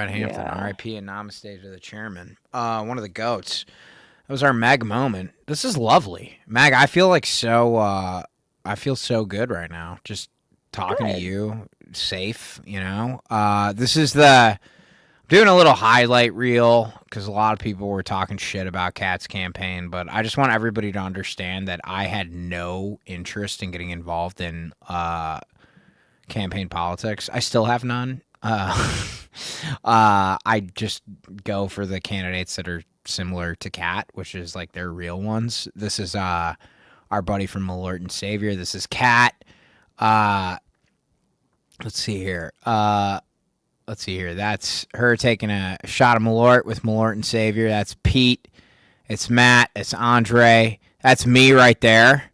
Hampton. Yeah. R.I.P. and namaste to the chairman. One of the goats. That was our Meg moment. This is lovely, Meg. I feel like I feel so good right now. Just talking to you, safe. You know. This is I'm doing a little highlight reel because a lot of people were talking shit about Kat's campaign, but I just want everybody to understand that I had no interest in getting involved in campaign politics. I still have none. I just go for the candidates that are similar to Kat, which is like their real ones. This is our buddy from Malort and Savior. This is Kat. Let's see here. That's her taking a shot of Malort with Malort and Savior. That's Pete. It's Matt. It's Andre. That's me right there.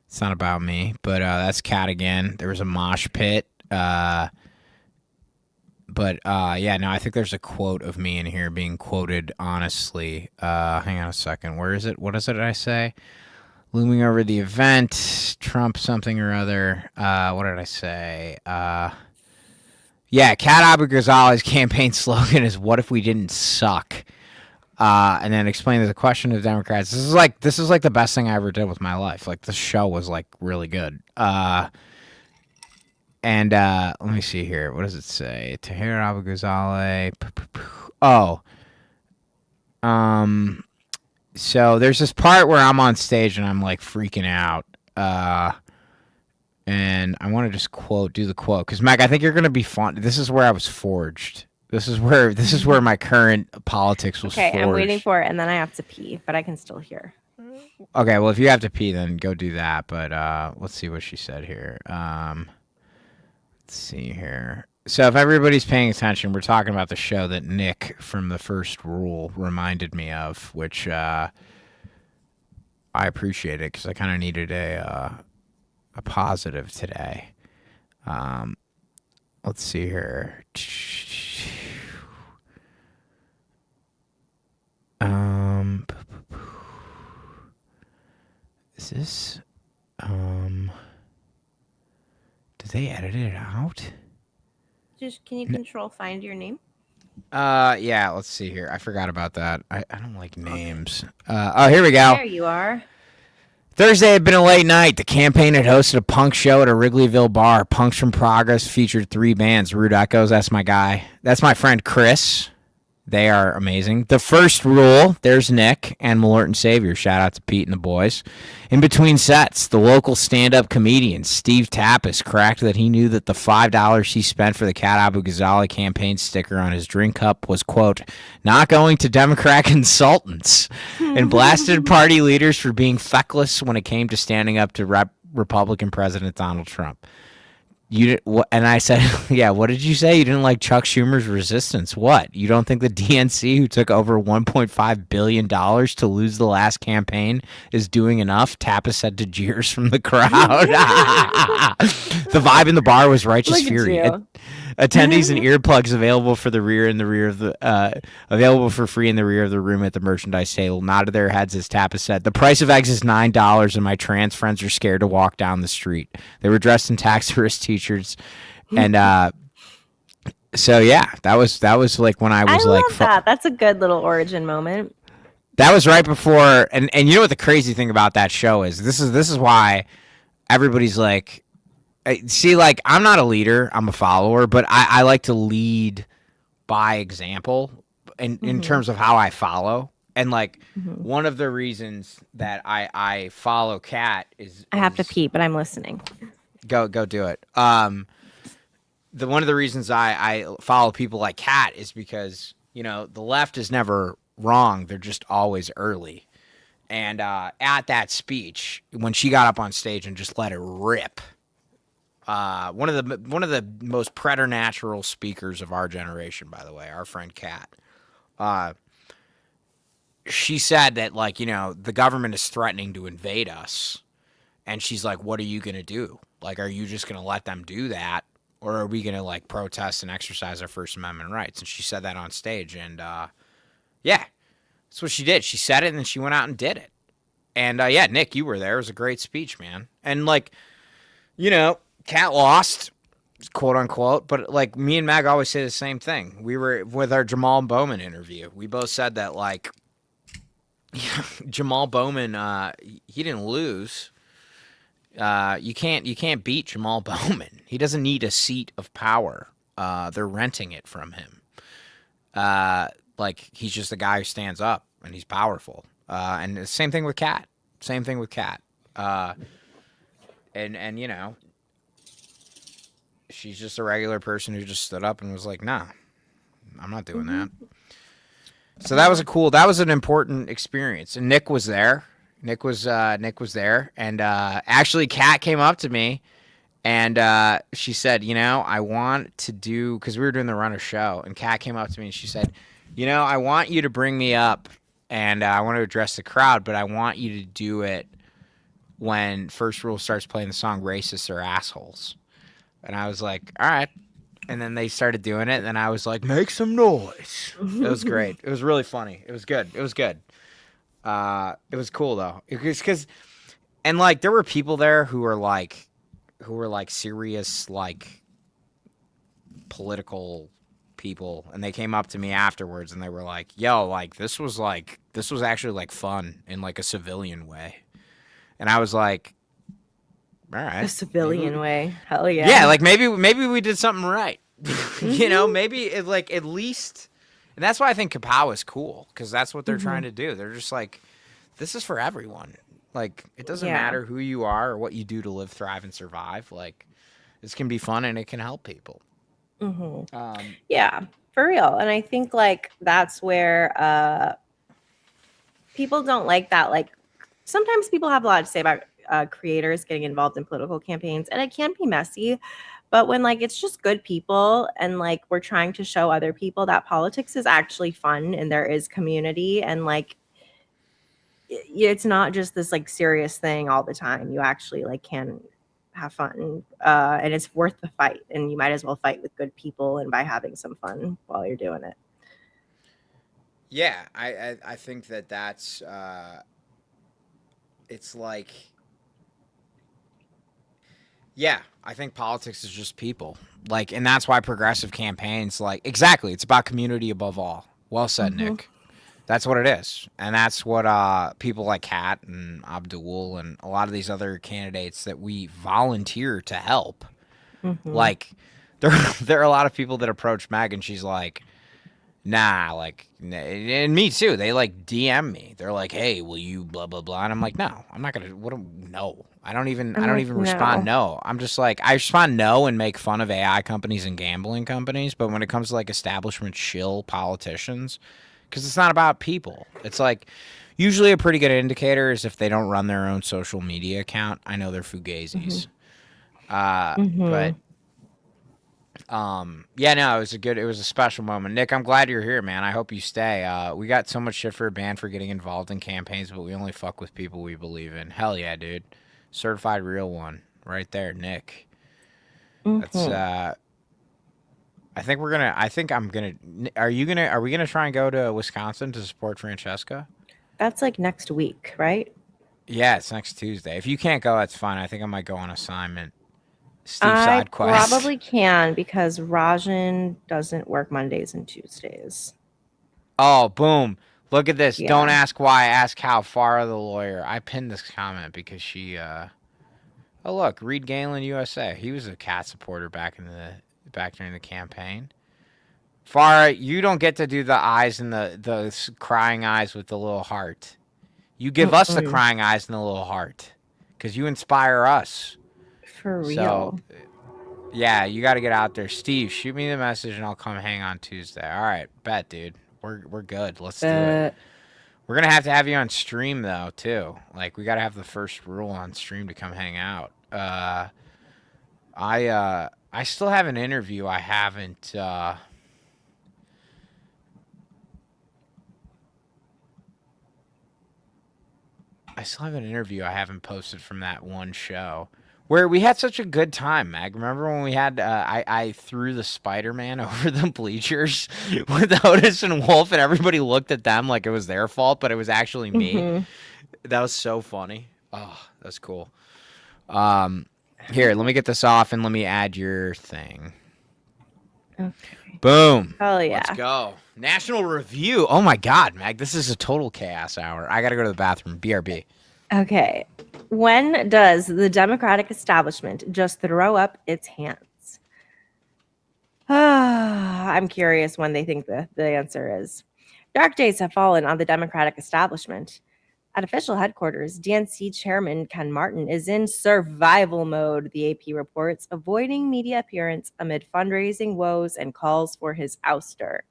It's not about me, but that's Kat again. There was a mosh pit. Yeah, no, I think there's a quote of me in here being quoted honestly. Hang on a second. Where is it? What is it I say? Looming over the event, Trump something or other. What did I say? Yeah, Kat Abu Ghazali's campaign slogan is "What if we didn't suck?" And then explain the question to Democrats. This is like the best thing I ever did with my life. Like, this show was like really good. And let me see here. What does it say? Tahir Abu Ghazali. So there's this part where I'm on stage and I'm like freaking out. And I want to just do the quote, because Meg, I think you're gonna be fun. This is where I was forged. This is where my current politics was forged. Okay, I'm waiting for it, and then I have to pee, but I can still hear. Okay, well, if you have to pee, then go do that. But let's see what she said here. Let's see here. So if everybody's paying attention, we're talking about the show that Nick from The First Rule reminded me of, which I appreciate it because I kind of needed a positive today. Let's see here. Is this did they edit it out? Just can you control find your name? Yeah, let's see here. I forgot about that. I don't like names. Oh, here we go. There you are. Thursday had been a late night. The campaign had hosted a punk show at a Wrigleyville bar. Punks from Progress featured 3 bands. Rude Echoes, that's my guy. That's my friend Chris. They are amazing. The First Rule, there's Nick, and Malort and Savior. Shout out to Pete and the boys. In between sets, the local stand-up comedian Steve Tapas cracked that he knew that the $5 he spent for the Kat Abu Ghazali campaign sticker on his drink cup was, quote, not going to Democrat consultants, and blasted party leaders for being feckless when it came to standing up to Republican President Donald Trump. And I said, yeah, what did you say? You didn't like Chuck Schumer's resistance. What? You don't think the DNC, who took over $1.5 billion to lose the last campaign, is doing enough? Tapas said to jeers from the crowd. The vibe in the bar was righteous fury. Attendees and earplugs available for free in the rear of the room at the merchandise table nodded their heads as Tapas said, the price of eggs is $9 and my trans friends are scared to walk down the street. They were dressed in tax tourist t-shirts. And so yeah, that was like when I was I like love that. That's a good little origin moment. That was right before, and you know what the crazy thing about that show is? This is why everybody's like, see, like, I'm not a leader, I'm a follower, but I like to lead by example in terms of how I follow. And like one of the reasons that I follow Kat is I have to pee, but I'm listening. Go do it. one of the reasons I follow people like Kat is because, you know, the left is never wrong. They're just always early. And at that speech, when she got up on stage and just let it rip, one of the most preternatural speakers of our generation, by the way, our friend Kat, she said that, like, you know, the government is threatening to invade us. And she's like, what are you going to do? Like, are you just going to let them do that? Or are we going to, like, protest and exercise our First Amendment rights? And she said that on stage. And, yeah, that's what she did. She said it, and then she went out and did it. And, yeah, Nick, you were there. It was a great speech, man. And, like, you know, Kat lost, quote unquote. But, like, me and Mag always say the same thing. We were with our Jamal Bowman interview. We both said that, like, Jamal Bowman, he didn't lose. You can't beat Jamal Bowman. He doesn't need a seat of power. They're renting it from him. Like, he's just a guy who stands up and he's powerful. And the same thing with Kat. Same thing with Kat. And you know, she's just a regular person who just stood up and was like, nah, I'm not doing that. So that was an important experience. And Nick was there. Nick was there, and actually, Kat came up to me, and she said, "You know, I want to do," because we were doing the Runner show, and Kat came up to me and she said, "You know, I want you to bring me up, and I want to address the crowd, but I want you to do it when First Rule starts playing the song 'Racists Are Assholes.'" And I was like, "All right." And then they started doing it, and then I was like, "Make some noise." It was great. It was really funny. It was good. It was good. It was cool though. It was because, and like, there were people there who were like serious, like, political people, and they came up to me afterwards and they were like, yo, like, this was actually like fun in like a civilian way. And I was like, all right. A civilian way. Hell yeah. Yeah, like maybe we did something right. You know, maybe it, like, at least. And that's why I think Kapow is cool, because that's what they're trying to do. They're just like, this is for everyone. Like, it doesn't matter who you are or what you do to live, thrive, and survive. Like, this can be fun and it can help people. Yeah, for real. And I think, like, that's where people don't like that. Like, sometimes people have a lot to say about creators getting involved in political campaigns, and it can be messy. But when, like, it's just good people and, like, we're trying to show other people that politics is actually fun and there is community, and, like, it's not just this, like, serious thing all the time. You actually, like, can have fun, and it's worth the fight, and you might as well fight with good people and by having some fun while you're doing it. Yeah, I think that's it's like, yeah, I think politics is just people. Like, and that's why progressive campaigns, like, exactly, it's about community above all. Well said, Nick. That's what it is. And that's what people like Kat and Abdul and a lot of these other candidates that we volunteer to help. Like, there are a lot of people that approach Meg and she's like, nah, like, and me too. They, like, DM me. They're like, hey, will you blah, blah, blah. And I'm like, no, I'm not going to, no. I don't even respond no. I'm just like, I respond no and make fun of AI companies and gambling companies. But when it comes to, like, establishment shill politicians, because it's not about people. It's like, usually a pretty good indicator is if they don't run their own social media account. I know they're fugazis. But yeah, no, it was a special moment. Nick, I'm glad you're here, man. I hope you stay. We got so much shit for a band for getting involved in campaigns, but we only fuck with people we believe in. Hell yeah, dude. Certified real one right there, Nick. That's are we gonna try and go to Wisconsin to support Francesca? That's like next week, right? Yeah, it's next Tuesday. If you can't go, that's fine. I think I might go on assignment. Steve side quest. Probably can, because Rajan doesn't work Mondays and Tuesdays. Oh, boom. Look at this. Yeah. Don't ask why, ask how. Farah the lawyer. I pinned this comment because she oh look, Reed Galen USA. He was a Cat supporter back during the campaign. Farah, you don't get to do the eyes and the crying eyes with the little heart. You give us the crying eyes and the little heart, because you inspire us. For real. Yeah, you got to get out there. Steve, shoot me the message and I'll come hang on Tuesday. All right, bet, dude. We're good. Let's do it. We're gonna have you on stream though too. Like we gotta have the first rule on stream to come hang out. I still have an interview I haven't. I still have an interview I haven't posted from that one show where we had such a good time, Mag. Remember when we had I threw the Spider-Man over the bleachers with Otis and Wolf, and everybody looked at them like it was their fault, but it was actually me. Mm-hmm. That was so funny. Oh, that's cool. Here, let me get this off and let me add your thing. Okay. Boom. Hell yeah. Let's go. National Review. Oh my God, Mag, this is a total chaos hour. I got to go to the bathroom. BRB. Okay. When does the Democratic establishment just throw up its hands? I'm curious when they think the answer is. Dark days have fallen on the Democratic establishment. At official headquarters, DNC chairman Ken Martin is in survival mode, the AP reports, avoiding media appearance amid fundraising woes and calls for his ouster.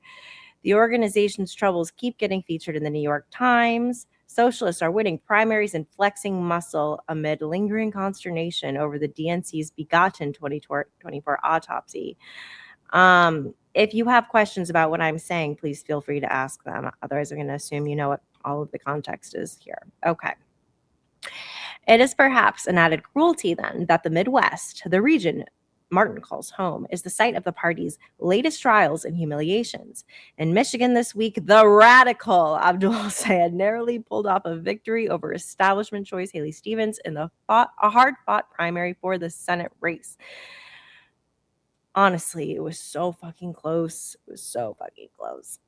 The organization's troubles keep getting featured in the New York Times. Socialists are winning primaries and flexing muscle amid lingering consternation over the DNC's begotten 2024 autopsy. If you have questions about what I'm saying, please feel free to ask them. Otherwise, I'm going to assume you know what all of the context is here. Okay. It is perhaps an added cruelty then that the Midwest, the region Martin calls home, is the site of the party's latest trials and humiliations. In Michigan this week, the radical Abdul Sayed narrowly pulled off a victory over establishment choice Haley Stevens in a hard-fought primary for the Senate race. Honestly, it was so fucking close. It was so fucking close.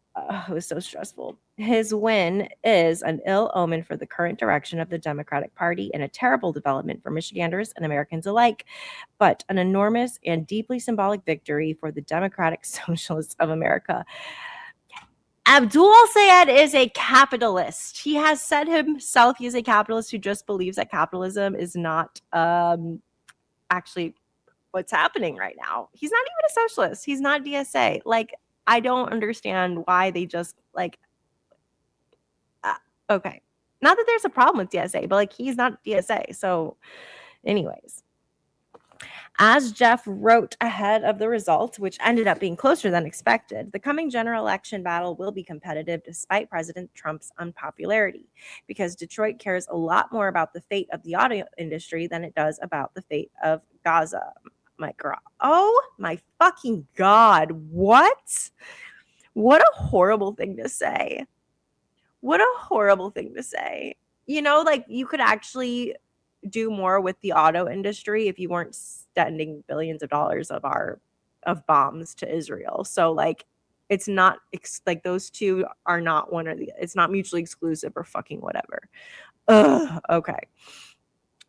It was so stressful. His win is an ill omen for the current direction of the Democratic Party and a terrible development for Michiganders and Americans alike, but an enormous and deeply symbolic victory for the Democratic Socialists of America. Abdul Sayed is a capitalist. He has said himself he is a capitalist who just believes that capitalism is not actually what's happening right now. He's not even a socialist. He's not DSA. Like, I don't understand why they just like, okay. Not that there's a problem with DSA, but like he's not DSA. So anyways, as Jeff wrote ahead of the results, which ended up being closer than expected, the coming general election battle will be competitive despite President Trump's unpopularity, because Detroit cares a lot more about the fate of the auto industry than it does about the fate of Gaza. My girl. Oh my fucking God. What? What a horrible thing to say. What a horrible thing to say. You know, like you could actually do more with the auto industry if you weren't sending billions of dollars of bombs to Israel. So like it's not like those two are not one or the, it's not mutually exclusive or fucking whatever. Ugh, okay.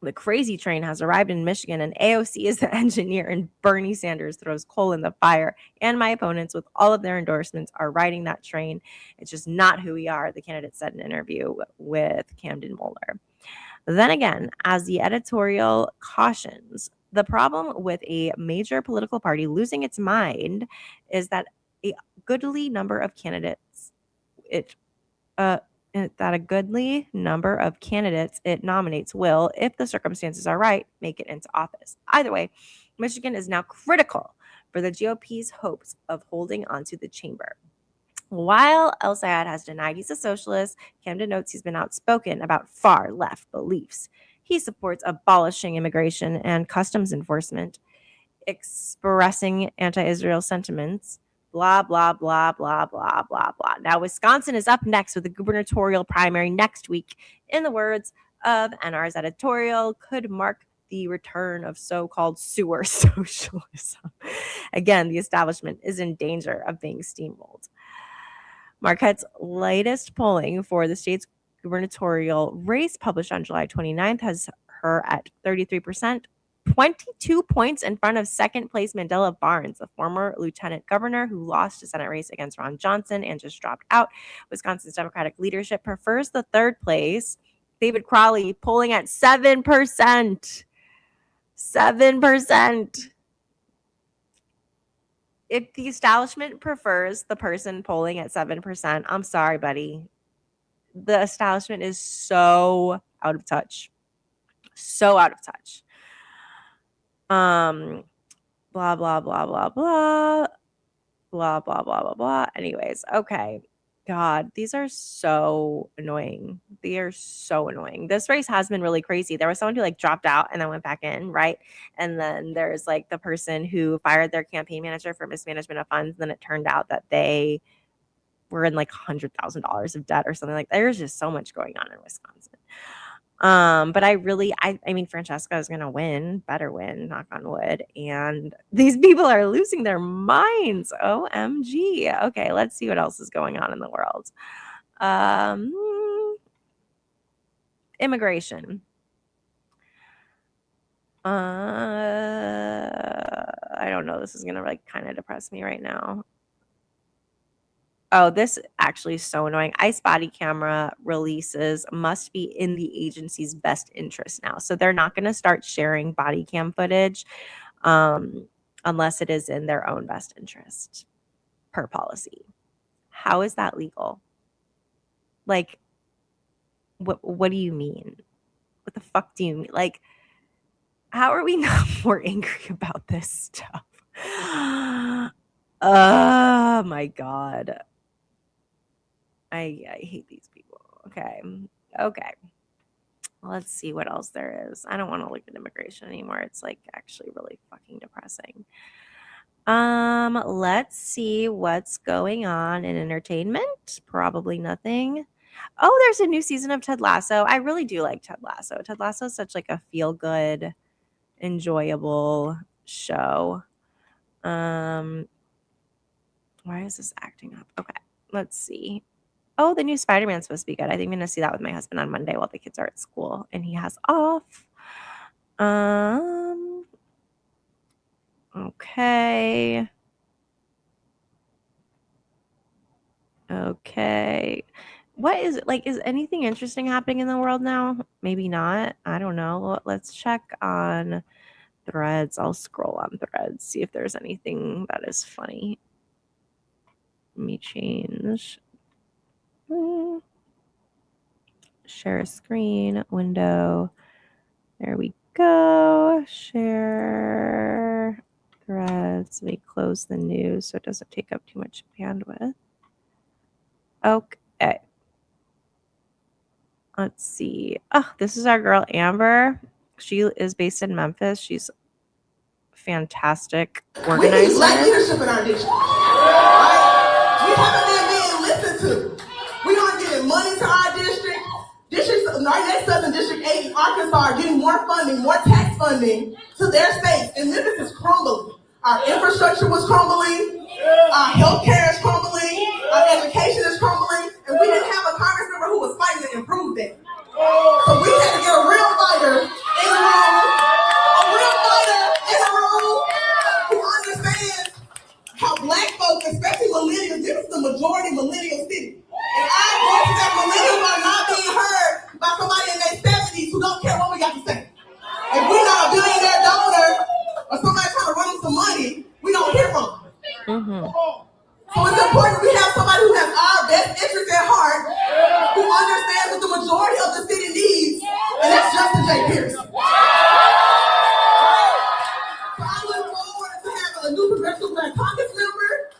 The crazy train has arrived in Michigan, and AOC is the engineer, and Bernie Sanders throws coal in the fire. And my opponents, with all of their endorsements, are riding that train. It's just not who we are, the candidate said in an interview with Camden Moeller. Then again, as the editorial cautions, the problem with a major political party losing its mind is that a goodly number of candidates it nominates will, if the circumstances are right, make it into office. Either way, Michigan is now critical for the GOP's hopes of holding onto the chamber. While El Sayed has denied he's a socialist, Camden notes he's been outspoken about far left beliefs. He supports abolishing immigration and customs enforcement, expressing anti-Israel sentiments, blah, blah, blah, blah, blah, blah, blah. Now, Wisconsin is up next with the gubernatorial primary next week. In the words of NR's editorial, could mark the return of so-called sewer socialism. Again, the establishment is in danger of being steamrolled. Marquette's latest polling for the state's gubernatorial race, published on July 29th, has her at 33%, 22 points in front of second place Mandela Barnes, a former lieutenant governor who lost a Senate race against Ron Johnson and just dropped out. Wisconsin's Democratic leadership prefers the third place, David Crowley, polling at 7%. 7%. if the establishment prefers the person polling at 7%, I'm sorry, buddy. The establishment is so out of touch. So out of touch. Blah, blah, blah, blah, blah. Blah, blah, blah, blah, blah. Anyways, okay. God, these are so annoying. They are so annoying. This race has been really crazy. There was someone who like dropped out and then went back in, right? And then there's like the person who fired their campaign manager for mismanagement of funds. And then it turned out that they were in like $100,000 of debt or something like that. There's just so much going on in Wisconsin. But I mean, Francesca is gonna win, better win, knock on wood. And these people are losing their minds. OMG. Okay, let's see what else is going on in the world. Immigration. I don't know. This is gonna like kind of depress me right now. Oh, this actually is so annoying. ICE body camera releases must be in the agency's best interest now. So they're not going to start sharing body cam footage unless it is in their own best interest per policy. How is that legal? Like, what do you mean? What the fuck do you mean? Like, how are we not more angry about this stuff? Oh my God. I hate these people. Okay. Let's see what else there is. I don't want to look at immigration anymore. It's like actually really fucking depressing. Let's see what's going on in entertainment. Probably nothing. Oh, there's a new season of Ted Lasso. I really do like Ted Lasso. Ted Lasso is such like a feel good, enjoyable show. Why is this acting up? Okay, let's see. Oh, the new Spider-Man's supposed to be good. I think I'm going to see that with my husband on Monday while the kids are at school and he has off. Okay. What is it? Like, is anything interesting happening in the world now? Maybe not. I don't know. Let's check on Threads. I'll scroll on Threads, see if there's anything that is funny. Let me change. Share a screen, window. There we go. Share Threads. Let me close the news so it doesn't take up too much bandwidth. Okay. Let's see. Oh, this is our girl Amber. She is based in Memphis. She's fantastic organizer. We need black leadership in our district. Right? We haven't been being listened to. We aren't getting money to our district. Districts right next to us in District 8 in Arkansas are getting more funding, more tax funding to their states. And Memphis is crumbling. Our infrastructure was crumbling. Our healthcare is crumbling. Our education is crumbling. And we didn't have a Congress member who was fighting to improve that. So we had to get a real fighter in the room. A real fighter in the room who understands how black folks, especially millennials, this is the majority millennial city. And our voices as millennials are not being heard by somebody in their 70s who don't care what we got to say. If we're not a billionaire donor or somebody trying to run us some money, we don't hear from them. So it's important we have somebody who has our best interest at heart, who understands what the majority of the city needs, and that's Justin J. Pierce. So I look forward to having a new progressive black caucus member.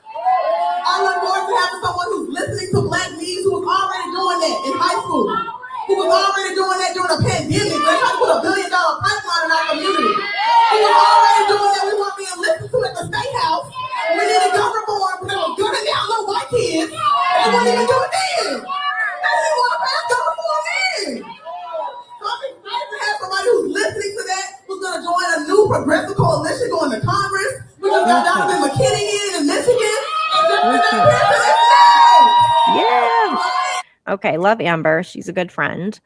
I look forward to having someone who's listening to black needs, who was already doing that in high school, who was already doing that during a pandemic. They're trying to put $1 billion pipeline in our community. Who was already doing that. We weren't being listened to at the state house. We needed gun reform because they were gunning down little white kids. They wouldn't even do it then. They didn't want to pass gun reform then. So I'm excited to have somebody who's listening to that, who's going to join a new progressive coalition going to Congress. We just got Donovan McKinney in Michigan. Yeah. Okay, love Amber. She's a good friend.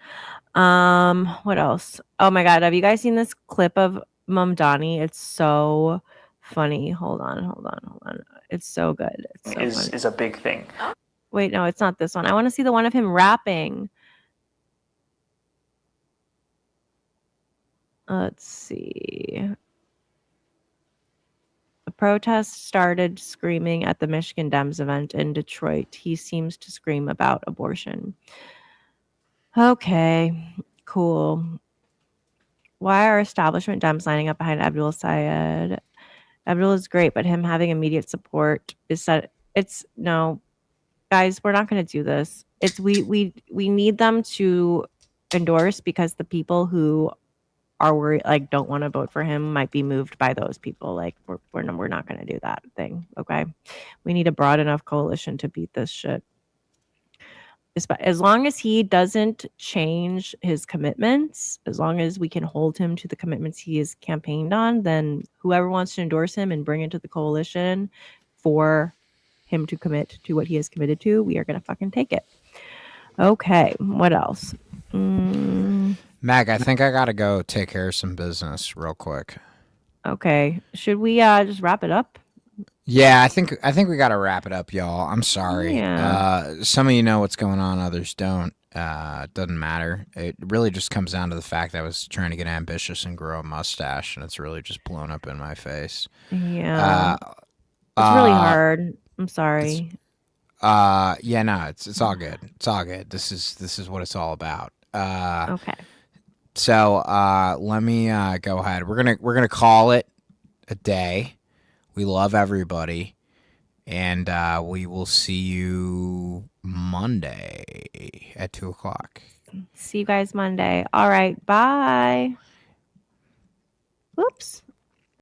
What else? Oh my God, have you guys seen this clip of Mamdani? It's so funny. Hold on. It's so good. It's so funny. Is a big thing. Wait, no, it's not this one. I want to see the one of him rapping. Let's see. protest started screaming at the Michigan Dems event in Detroit. He seems to scream about abortion. Okay, cool. Why are establishment Dems lining up behind Abdul Sayed? Abdul is great, but him having immediate support is that it's no, guys, we're not going to do this. It's we need them to endorse because the people who are worried, like don't want to vote for him, might be moved by those people. Like we're not going to do that thing. Okay, we need a broad enough coalition to beat this shit. As long as he doesn't change his commitments, as long as we can hold him to the commitments he has campaigned on, then whoever wants to endorse him and bring into the coalition for him to commit to what he has committed to, we are going to fucking take it. Okay, what else? Mag, I think I gotta go take care of some business real quick. Okay, should we just wrap it up? Yeah, I think we gotta wrap it up, y'all. I'm sorry. Yeah. Some of you know what's going on, others don't. It doesn't matter. It really just comes down to the fact that I was trying to get ambitious and grow a mustache, and it's really just blown up in my face. Yeah. It's really hard. I'm sorry. Yeah, no, it's all good. It's all good. This is what it's all about. Okay. So let me go ahead. We're gonna call it a day. We love everybody, and we will see you Monday at 2:00. See you guys Monday. All right. Bye. Whoops.